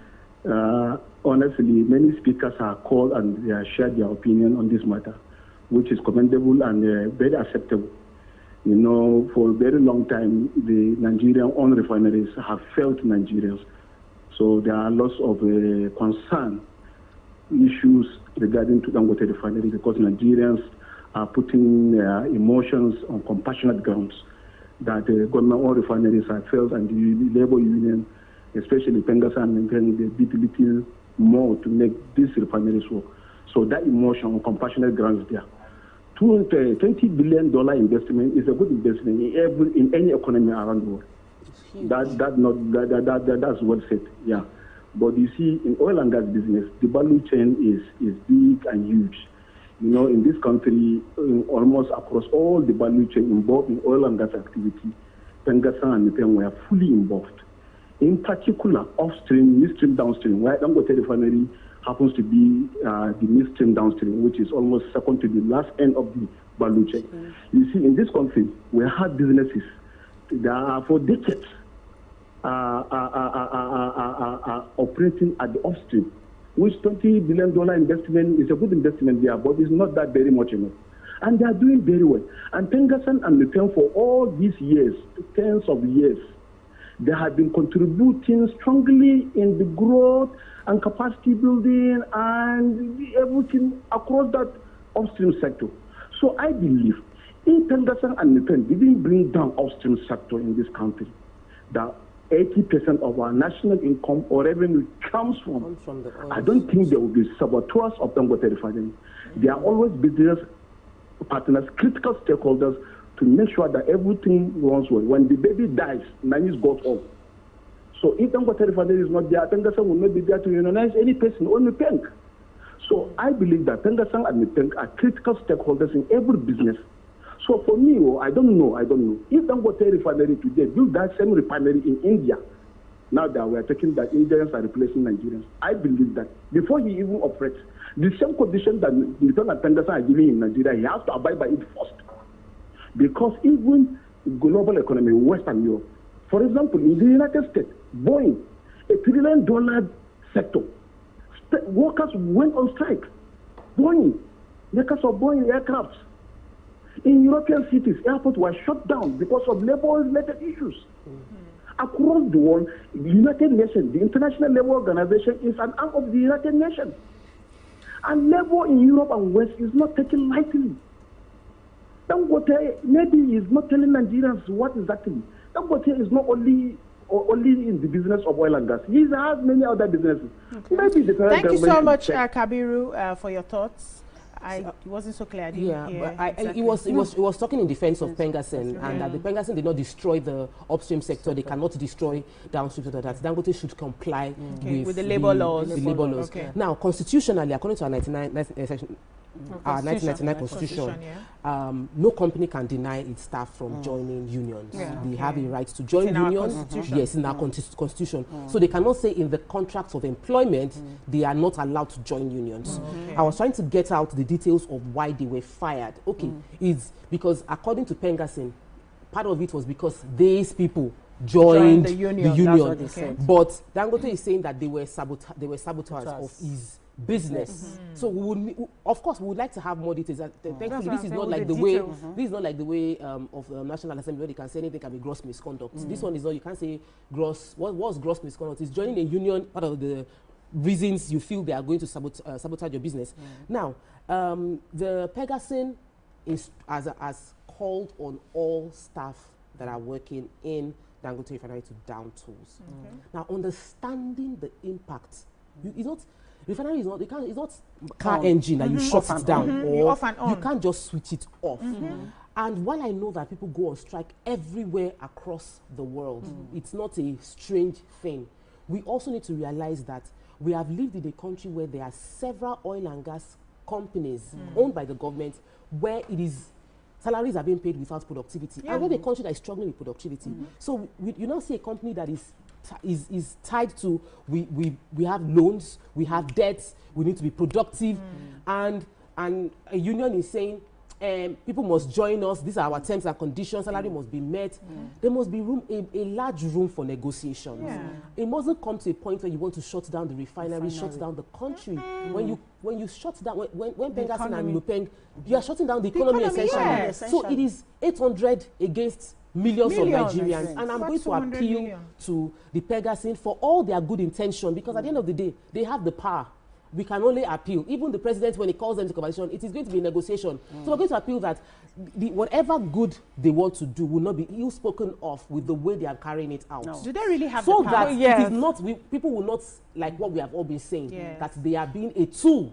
Honestly, many speakers have called and they have shared their opinion on this matter, which is commendable and very acceptable. You know, for a very long time, the Nigerian-owned refineries have failed Nigerians. So there are lots of concern issues regarding to Dangote refinery because Nigerians are putting emotions on compassionate grounds that the government-owned refineries have failed and the labor union, especially Pengasa and Mpeng, they did a little more to make these refineries work. So that emotion on compassionate grounds there. $20 billion investment is a good investment in any economy around the world. That's well said, yeah. But you see, in oil and gas business, the value chain is big and huge. You know, in this country, almost across all the value chain involved in oil and gas activity, Pengasa and Mpeng were fully involved. In particular, upstream, midstream, downstream, where Dangote refinery happens to be the midstream downstream, which is almost second to the last end of the value chain. You see, in this country, we have businesses that are for decades operating at the upstream, which $20 billion investment is a good investment there, but it's not that very much enough. And they are doing very well. And Pengasa and Mpeng for all these years, tens of years, they have been contributing strongly in the growth and capacity building and everything across that upstream sector. So I believe if Pengasa and Mpeng didn't bring down upstream sector in this country, that 80% of our national income or revenue comes from the oil. I don't think there will be saboteurs of Dangote refinery. They are always business partners, critical stakeholders to make sure that everything runs well. When the baby dies, nannies goes home. So if Dangote refinery is not there, Pengasa will not be there to unionize any person, only Mpeng. So I believe that Pengasa and Mpeng are critical stakeholders in every business. So for me, I don't know. If Dangote refinery today build that same refinery in India, now that we are taking that Indians are replacing Nigerians, I believe that before he even operates, the same condition that Mpeng and Pengasa are giving in Nigeria, he has to abide by it first. Because even global economy, Western Europe, for example, in the United States, Boeing, $1 trillion sector, workers went on strike. Boeing, makers of Boeing aircrafts. In European cities, airports were shut down because of labor-related issues. Across the world, the United Nations, the International Labour Organization, is an arm of the United Nations. And labor in Europe and West is not taken lightly. Dangote maybe is not telling Nigerians what exactly. Dangote is not only only in the business of oil and gas. He has many other businesses. Okay. Maybe the federal Thank you so government much, should check. Kabiru, for your thoughts. It wasn't so clear. I didn't hear exactly. It was talking in defense of Pengasen, and that the Pengasen did not destroy the upstream sector. They cannot destroy downstream sector. That Dangote should comply with the labor laws. The labor laws. Okay. Now, constitutionally, according to our 1999 constitution, no company can deny its staff from joining unions. They have a right to join unions. Yes, in our constitution. So they cannot say in the contracts of employment they are not allowed to join unions. I was trying to get out the details of why they were fired. It's because according to Pengasen, part of it was because these people joined the union. But Dangote is saying that they were saboteurs of his business. So of course we would like to have more details. Thankfully this is not like the way of National Assembly where they can say anything can be gross misconduct. This one is not, you can't say gross. What's gross misconduct? It's joining a union, part of the reasons you feel they are going to sabotage your business. Now the Pengasen has called on all staff that are working in Dangote refinery to down tools. Now understanding the impact, refinery is not, it's not car engine that you shut it down or off and on. You can't just switch it off. And while I know that people go on strike everywhere across the world, it's not a strange thing. We also need to realize that we have lived in a country where there are several oil and gas companies owned by the government where salaries are being paid without productivity. And we have a country that is struggling with productivity. So you now see a company that is tied to we have loans, we have debts, we need to be productive, and a union is saying people must join us, these are our terms and conditions, salary must be met. There must be a large room for negotiations. It mustn't come to a point where you want to shut down the refinery, shut down the country. When you shut down, when Pengasen and Lupeng, you are shutting down the economy essentially. So it is 800 against millions of Nigerians, and I'm going to appeal to the Pengasen for all their good intention, because at the end of the day, they have the power. We can only appeal. Even the president, when he calls them to conversation, it is going to be a negotiation. So we're going to appeal that whatever good they want to do will not be ill-spoken of with the way they are carrying it out. Do they really have so the power? that it is not, people will not, like what we have all been saying, that they are being a tool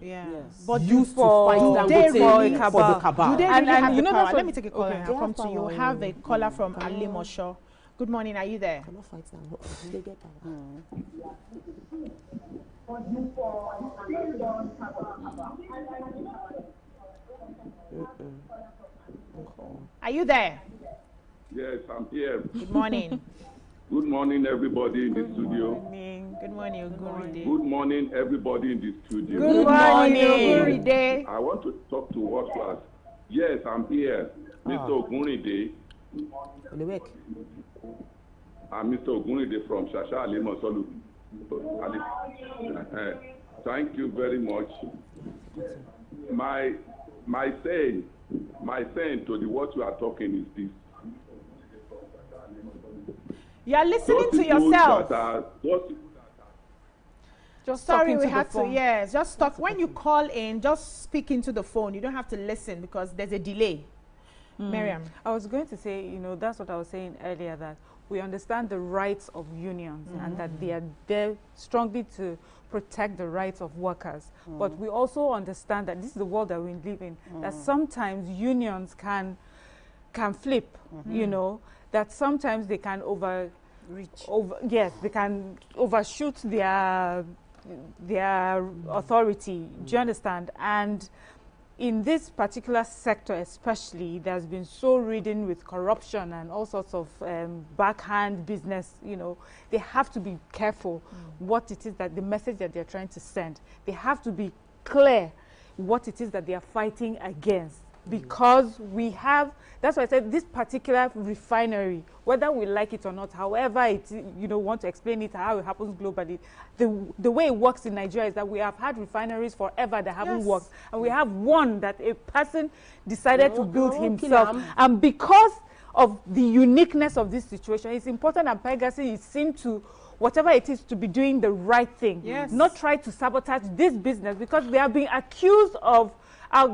but used to fight Dangote for the cabal. Do they really have the power? Let me take a call and I'll come to you. Have a caller from Ali Mosho. Good morning, are you there? They get power. Are you there? Yes, I'm here. Good morning. Good morning, everybody in the studio. Good morning, Oguride. Good morning, everybody in the studio. Good morning, Oguride. I want to talk to what class. Yes, I'm here. Mr. Oguride. I'm Mr. Oguride from Shasha Alimosolu. Thank you very much. My saying to what you are talking is this. You are listening to yourself. Sorry, we had to. Yes, just stop. When you call in, just speak into the phone. You don't have to listen because there's a delay. Miriam, I was going to say, that's what I was saying earlier, that we understand the rights of unions and that they are there strongly to protect the rights of workers. But we also understand that this is the world that we live in, that sometimes unions can flip, that sometimes they can they can overshoot their authority. Do you understand? And in this particular sector especially, there's been so ridden with corruption and all sorts of backhand business, they have to be careful what it is that the message that they're trying to send. They have to be clear what it is that they are fighting against. Because we have, that's why I said this particular refinery, whether we like it or not, however it, want to explain it, how it happens globally, the way it works in Nigeria is that we have had refineries forever that haven't worked. And we have one that a person decided to build himself. And because of the uniqueness of this situation, it's important that Pengasen is seen to, whatever it is, to be doing the right thing. Not try to sabotage this business, because they are being accused of, our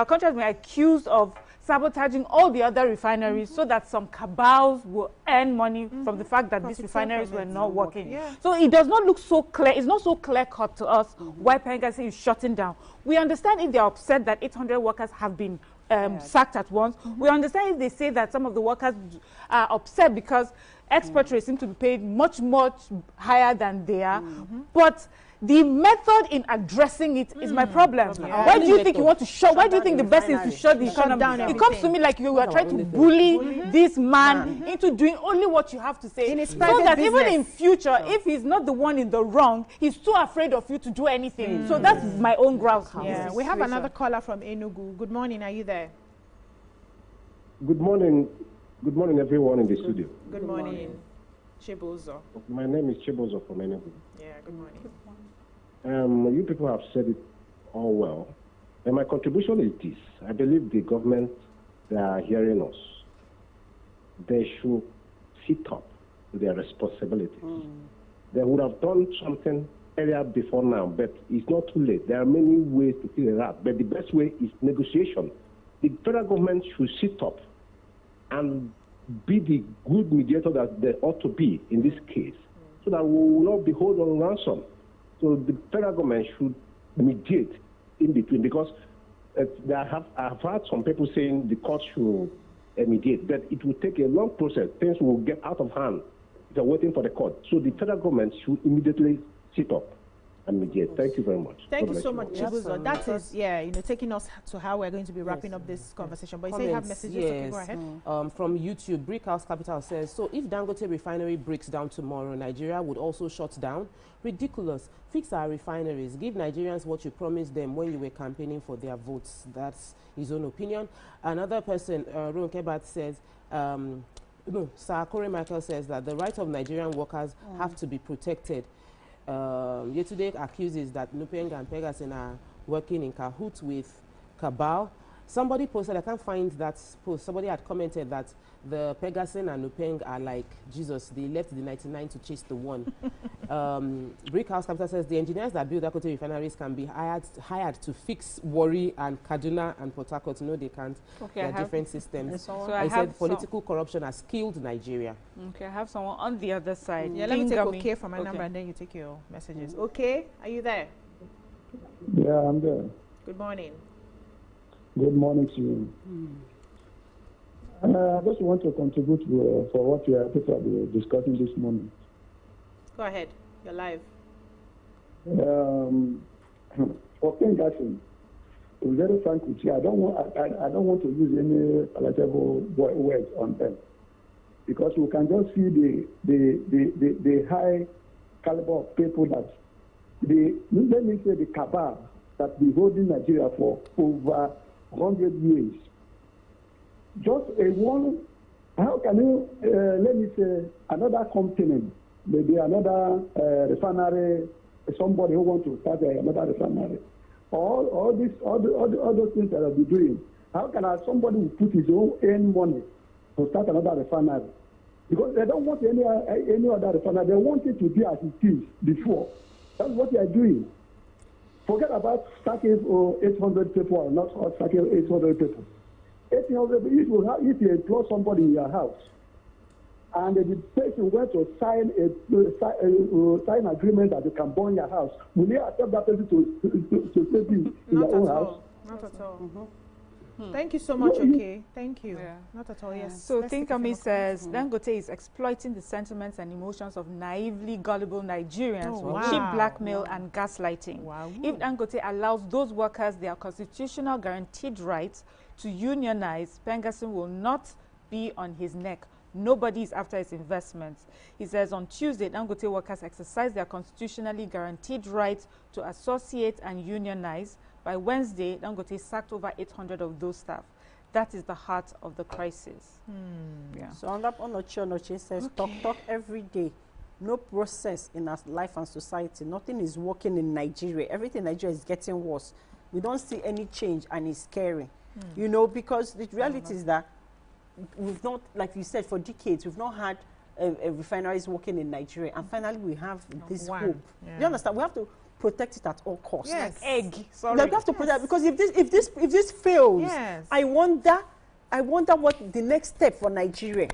country has been accused of sabotaging all the other refineries so that some cabals will earn money from the fact that these refineries were not working. So it does not look so clear. It's not so clear-cut to us why Pengassi is shutting down. We understand if they're upset that 800 workers have been sacked at once. We understand if they say that some of the workers are upset because export rates seem to be paid much higher than they are. But the method in addressing it is my problem. Why do you think you want to shut? Why do you think the best is to shut the economy? It comes to me like you are trying to bully this man into doing only what you have to say, so that even in future, if he's not the one in the wrong, he's too afraid of you to do anything. So that's my own grouse. Yeah, we have another caller from Enugu. Good morning. Are you there? Good morning. Good morning, everyone in the studio. Good morning. Chibozo. My name is Chibozo from Enugu. Yeah, good morning. You people have said it all well. And my contribution is this. I believe the government, they are hearing us. They should sit up to their responsibilities. They would have done something earlier before now, but it's not too late. There are many ways to figure it out, but the best way is negotiation. The federal government should sit up and be the good mediator that they ought to be in this case, so that we will not be held on ransom. So the federal government should mediate in between, because I've heard some people saying the court should mediate, but it will take a long process. Things will get out of hand. They're waiting for the court. So the federal government should immediately sit up and mediate. Thank you very much. Thank you so much, Chibuzo. That is, taking us to how we're going to be wrapping up this conversation. But you say you have messages, so go ahead. From YouTube, Brickhouse Capital says, so if Dangote refinery breaks down tomorrow, Nigeria would also shut down? Ridiculous. Fix our refineries. Give Nigerians what you promised them when you were campaigning for their votes. That's his own opinion. Another person, Ron Kebat, says, Sir Corey Michael says that the rights of Nigerian workers have to be protected. Yesterday accuses that Nupeng and Pegasin are working in cahoots with cabal. Somebody posted, I can't find that post, somebody had commented that the Pegasin and Nupeng are like Jesus. They left the 99 to chase the one. Brickhouse Capital says the engineers that build Dangote refineries can be hired to fix Warri and Kaduna and Port Harcourt. No, they can't. Okay, they're different systems. So I said political corruption has killed Nigeria. Okay, I have someone on the other side. Yeah, let me take okay from my number and then you take your messages. Okay, are you there? Yeah, I'm there. Good morning. Good morning to you. I just want to contribute for what you people are discussing this morning. Go ahead. You're live. For Pengassi, to be very frank with you, I don't want to use any palatable words on them, because we can just see the high caliber of people that let me say the cabal that be holding Nigeria for over 100 years. Just how can you, let me say, another continent, maybe another refinery, somebody who wants to start another refinery, all those things that I'll be doing, how can somebody who put his own money to start another refinery? Because they don't want any other refinery. They want it to be as it is before. That's what they are doing. Forget about starting 800 people or not starting 800 people. 800 people, if you employ somebody in your house and the person went to sign sign agreement that you can burn your house, will you accept that person to stay in your own house? Not at all. Thank you so much, okay. Thank you. Yeah. Not at all, yes. So Thinkami says, Dangote is exploiting the sentiments and emotions of naively gullible Nigerians for cheap blackmail and gaslighting. If Dangote allows those workers their constitutional guaranteed rights to unionize, Pengassi will not be on his neck. Nobody is after his investments. He says on Tuesday, Dangote workers exercise their constitutionally guaranteed right to associate and unionize. By Wednesday, Dangote sacked over 800 of those staff. That is the heart of the crisis. Yeah. So on that, Onochi says, talk every day. No process in our life and society. Nothing is working in Nigeria. Everything in Nigeria is getting worse. We don't see any change, and it's scary. You know, because the reality is that we've not, like you said, for decades, we've not had refineries working in Nigeria. And finally, we have this hope. Yeah. You understand? We have to protect it at all costs. Yes. Like egg. Sorry. Like we have to protect, because if this fails, I wonder I wonder what the next step for Nigeria.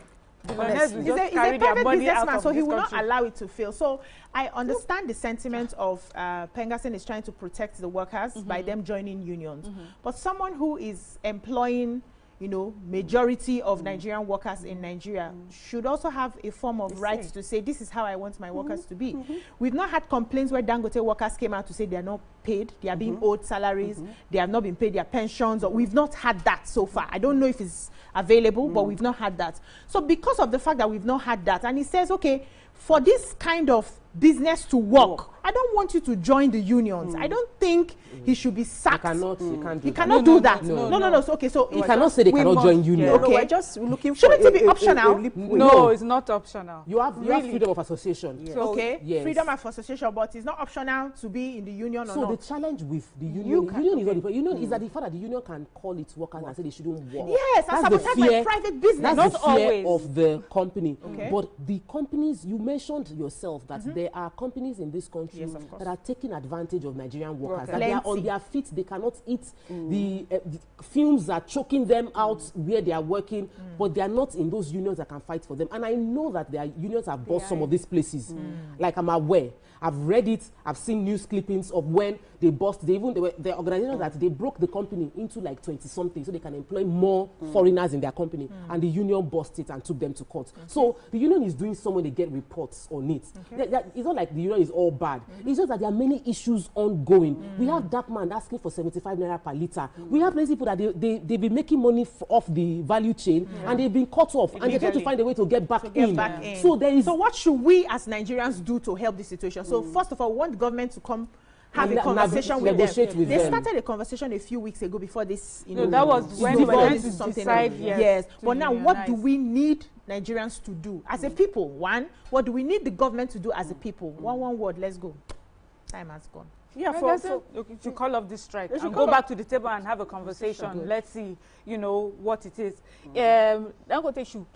He's a private businessman, so he will not allow it to fail. So I understand the sentiment of Pengassan is trying to protect the workers by them joining unions. But someone who is employing, you know, majority of Nigerian workers in Nigeria should also have a form of right to say, this is how I want my workers to be. We've not had complaints where Dangote workers came out to say they are not paid, they are being owed salaries, they have not been paid their pensions, or we've not had that so far. I don't know if it's available, but we've not had that. So because of the fact that we've not had that, and he says, okay, for this kind of business to work, I don't want you to join the unions. I don't think he should be sacked. He cannot do that. No. So, okay, so he cannot say they cannot join unions. Okay, we're just looking for. Shouldn't it be optional? No, it's not optional. You have freedom of association. Yes. Okay, freedom of association, but it's not optional to be in the union or not. So the challenge with the union is that the fact that the union can call its workers and say they shouldn't work. Yes, that's sabotage my private business. That's the fear of the company. But the companies, you mentioned yourself that there are companies in this country that are taking advantage of Nigerian workers. That they are on their feet, they cannot eat. The fumes are choking them out where they are working, but they are not in those unions that can fight for them. And I know that their unions have bought some of these places. Like, I'm aware. I've read it. I've seen news clippings of when they bust. The organization that they broke the company into like 20-something so they can employ more foreigners in their company. And the union bust it and took them to court. So the union is doing something, they get reports on it. It's not like the union is all bad. It's just that there are many issues ongoing. We have that man asking for 75 naira per litre. We have many people that they've been making money off the value chain and they've been cut off and they're trying to find a way to get back in. So what should we as Nigerians do to help this situation? So first of all, we want the government to come have a conversation with them. They started a conversation a few weeks ago before this, you know, that was when we went to decide, yes. But now, what do we need Nigerians to do as a people? One, what do we need the government to do as a people? One word, let's go. Time has gone. Yeah, to call off this strike and go back to the table and have a conversation. Let's see, you know, what it is. Dangote should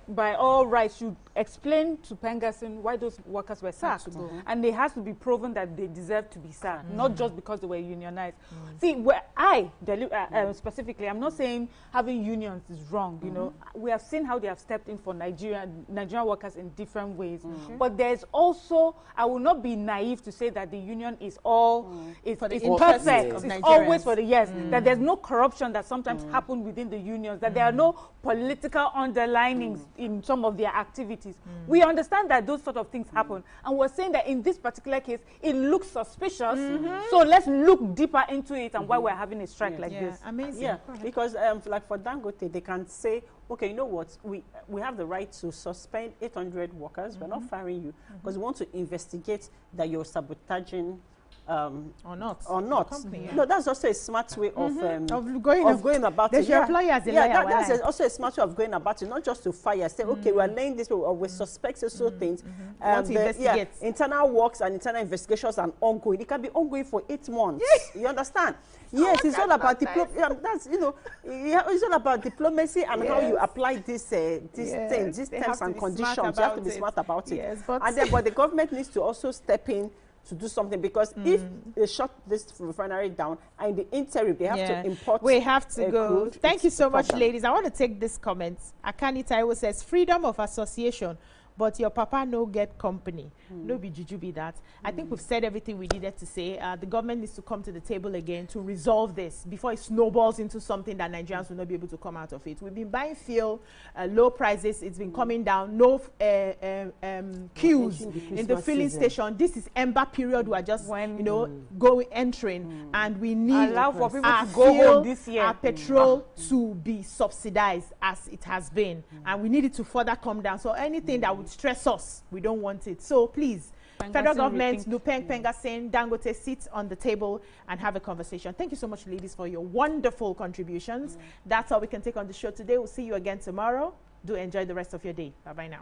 by all rights should explain to Pengassan why those workers were sacked. And it has to be proven that they deserve to be sacked, not just because they were unionized. See, specifically, I'm not saying having unions is wrong. You know, we have seen how they have stepped in for Nigerian workers in different ways. But there's also, I will not be naive to say that the union is all it's perfect. It's always for the that there's no corruption that sometimes happen within the unions, that there are no political underlying in some of their activities. We understand that those sort of things happen, and we're saying that in this particular case it looks suspicious, so let's look deeper into it and why we're having a strike like this. Amazing. Because like for Dangote, they can say, okay, you know what, we have the right to suspend 800 workers. We're not firing you because we want to investigate that you're sabotaging or not. No, that's also a smart way of going about it. Your employer as a liar. That's also a smart way of going about it, not just to fire. Say, okay, we're laying this, or we suspect so things. Internal works and internal investigations are ongoing. It can be ongoing for 8 months. You understand? Yes, it's all about that's it's all about diplomacy and how you apply these things, these terms and conditions. You have to be smart about it. But the government needs to also step in to do something, because if they shut this refinery down and in the interim they have to import. We have to go. Thank you so much, ladies. I want to take this comment. Akani Taiwo says, freedom of association, but your papa no get company. No be juju be that. I think we've said everything we needed to say. The government needs to come to the table again to resolve this before it snowballs into something that Nigerians will not be able to come out of it. We've been buying fuel, low prices. It's been coming down. No queues in the filling station. This is ember period. We are just entering, and we need allow for people to go home this year. Our petrol to be subsidized as it has been, and we need it to further come down. So anything that would stress us, we don't want it. So please, federal government, Nupeng Pengassan, Dangote, sit on the table and have a conversation. Thank you so much, ladies, for your wonderful contributions. That's all we can take on the show today. We'll see you again tomorrow. Do enjoy the rest of your day. Bye-bye now.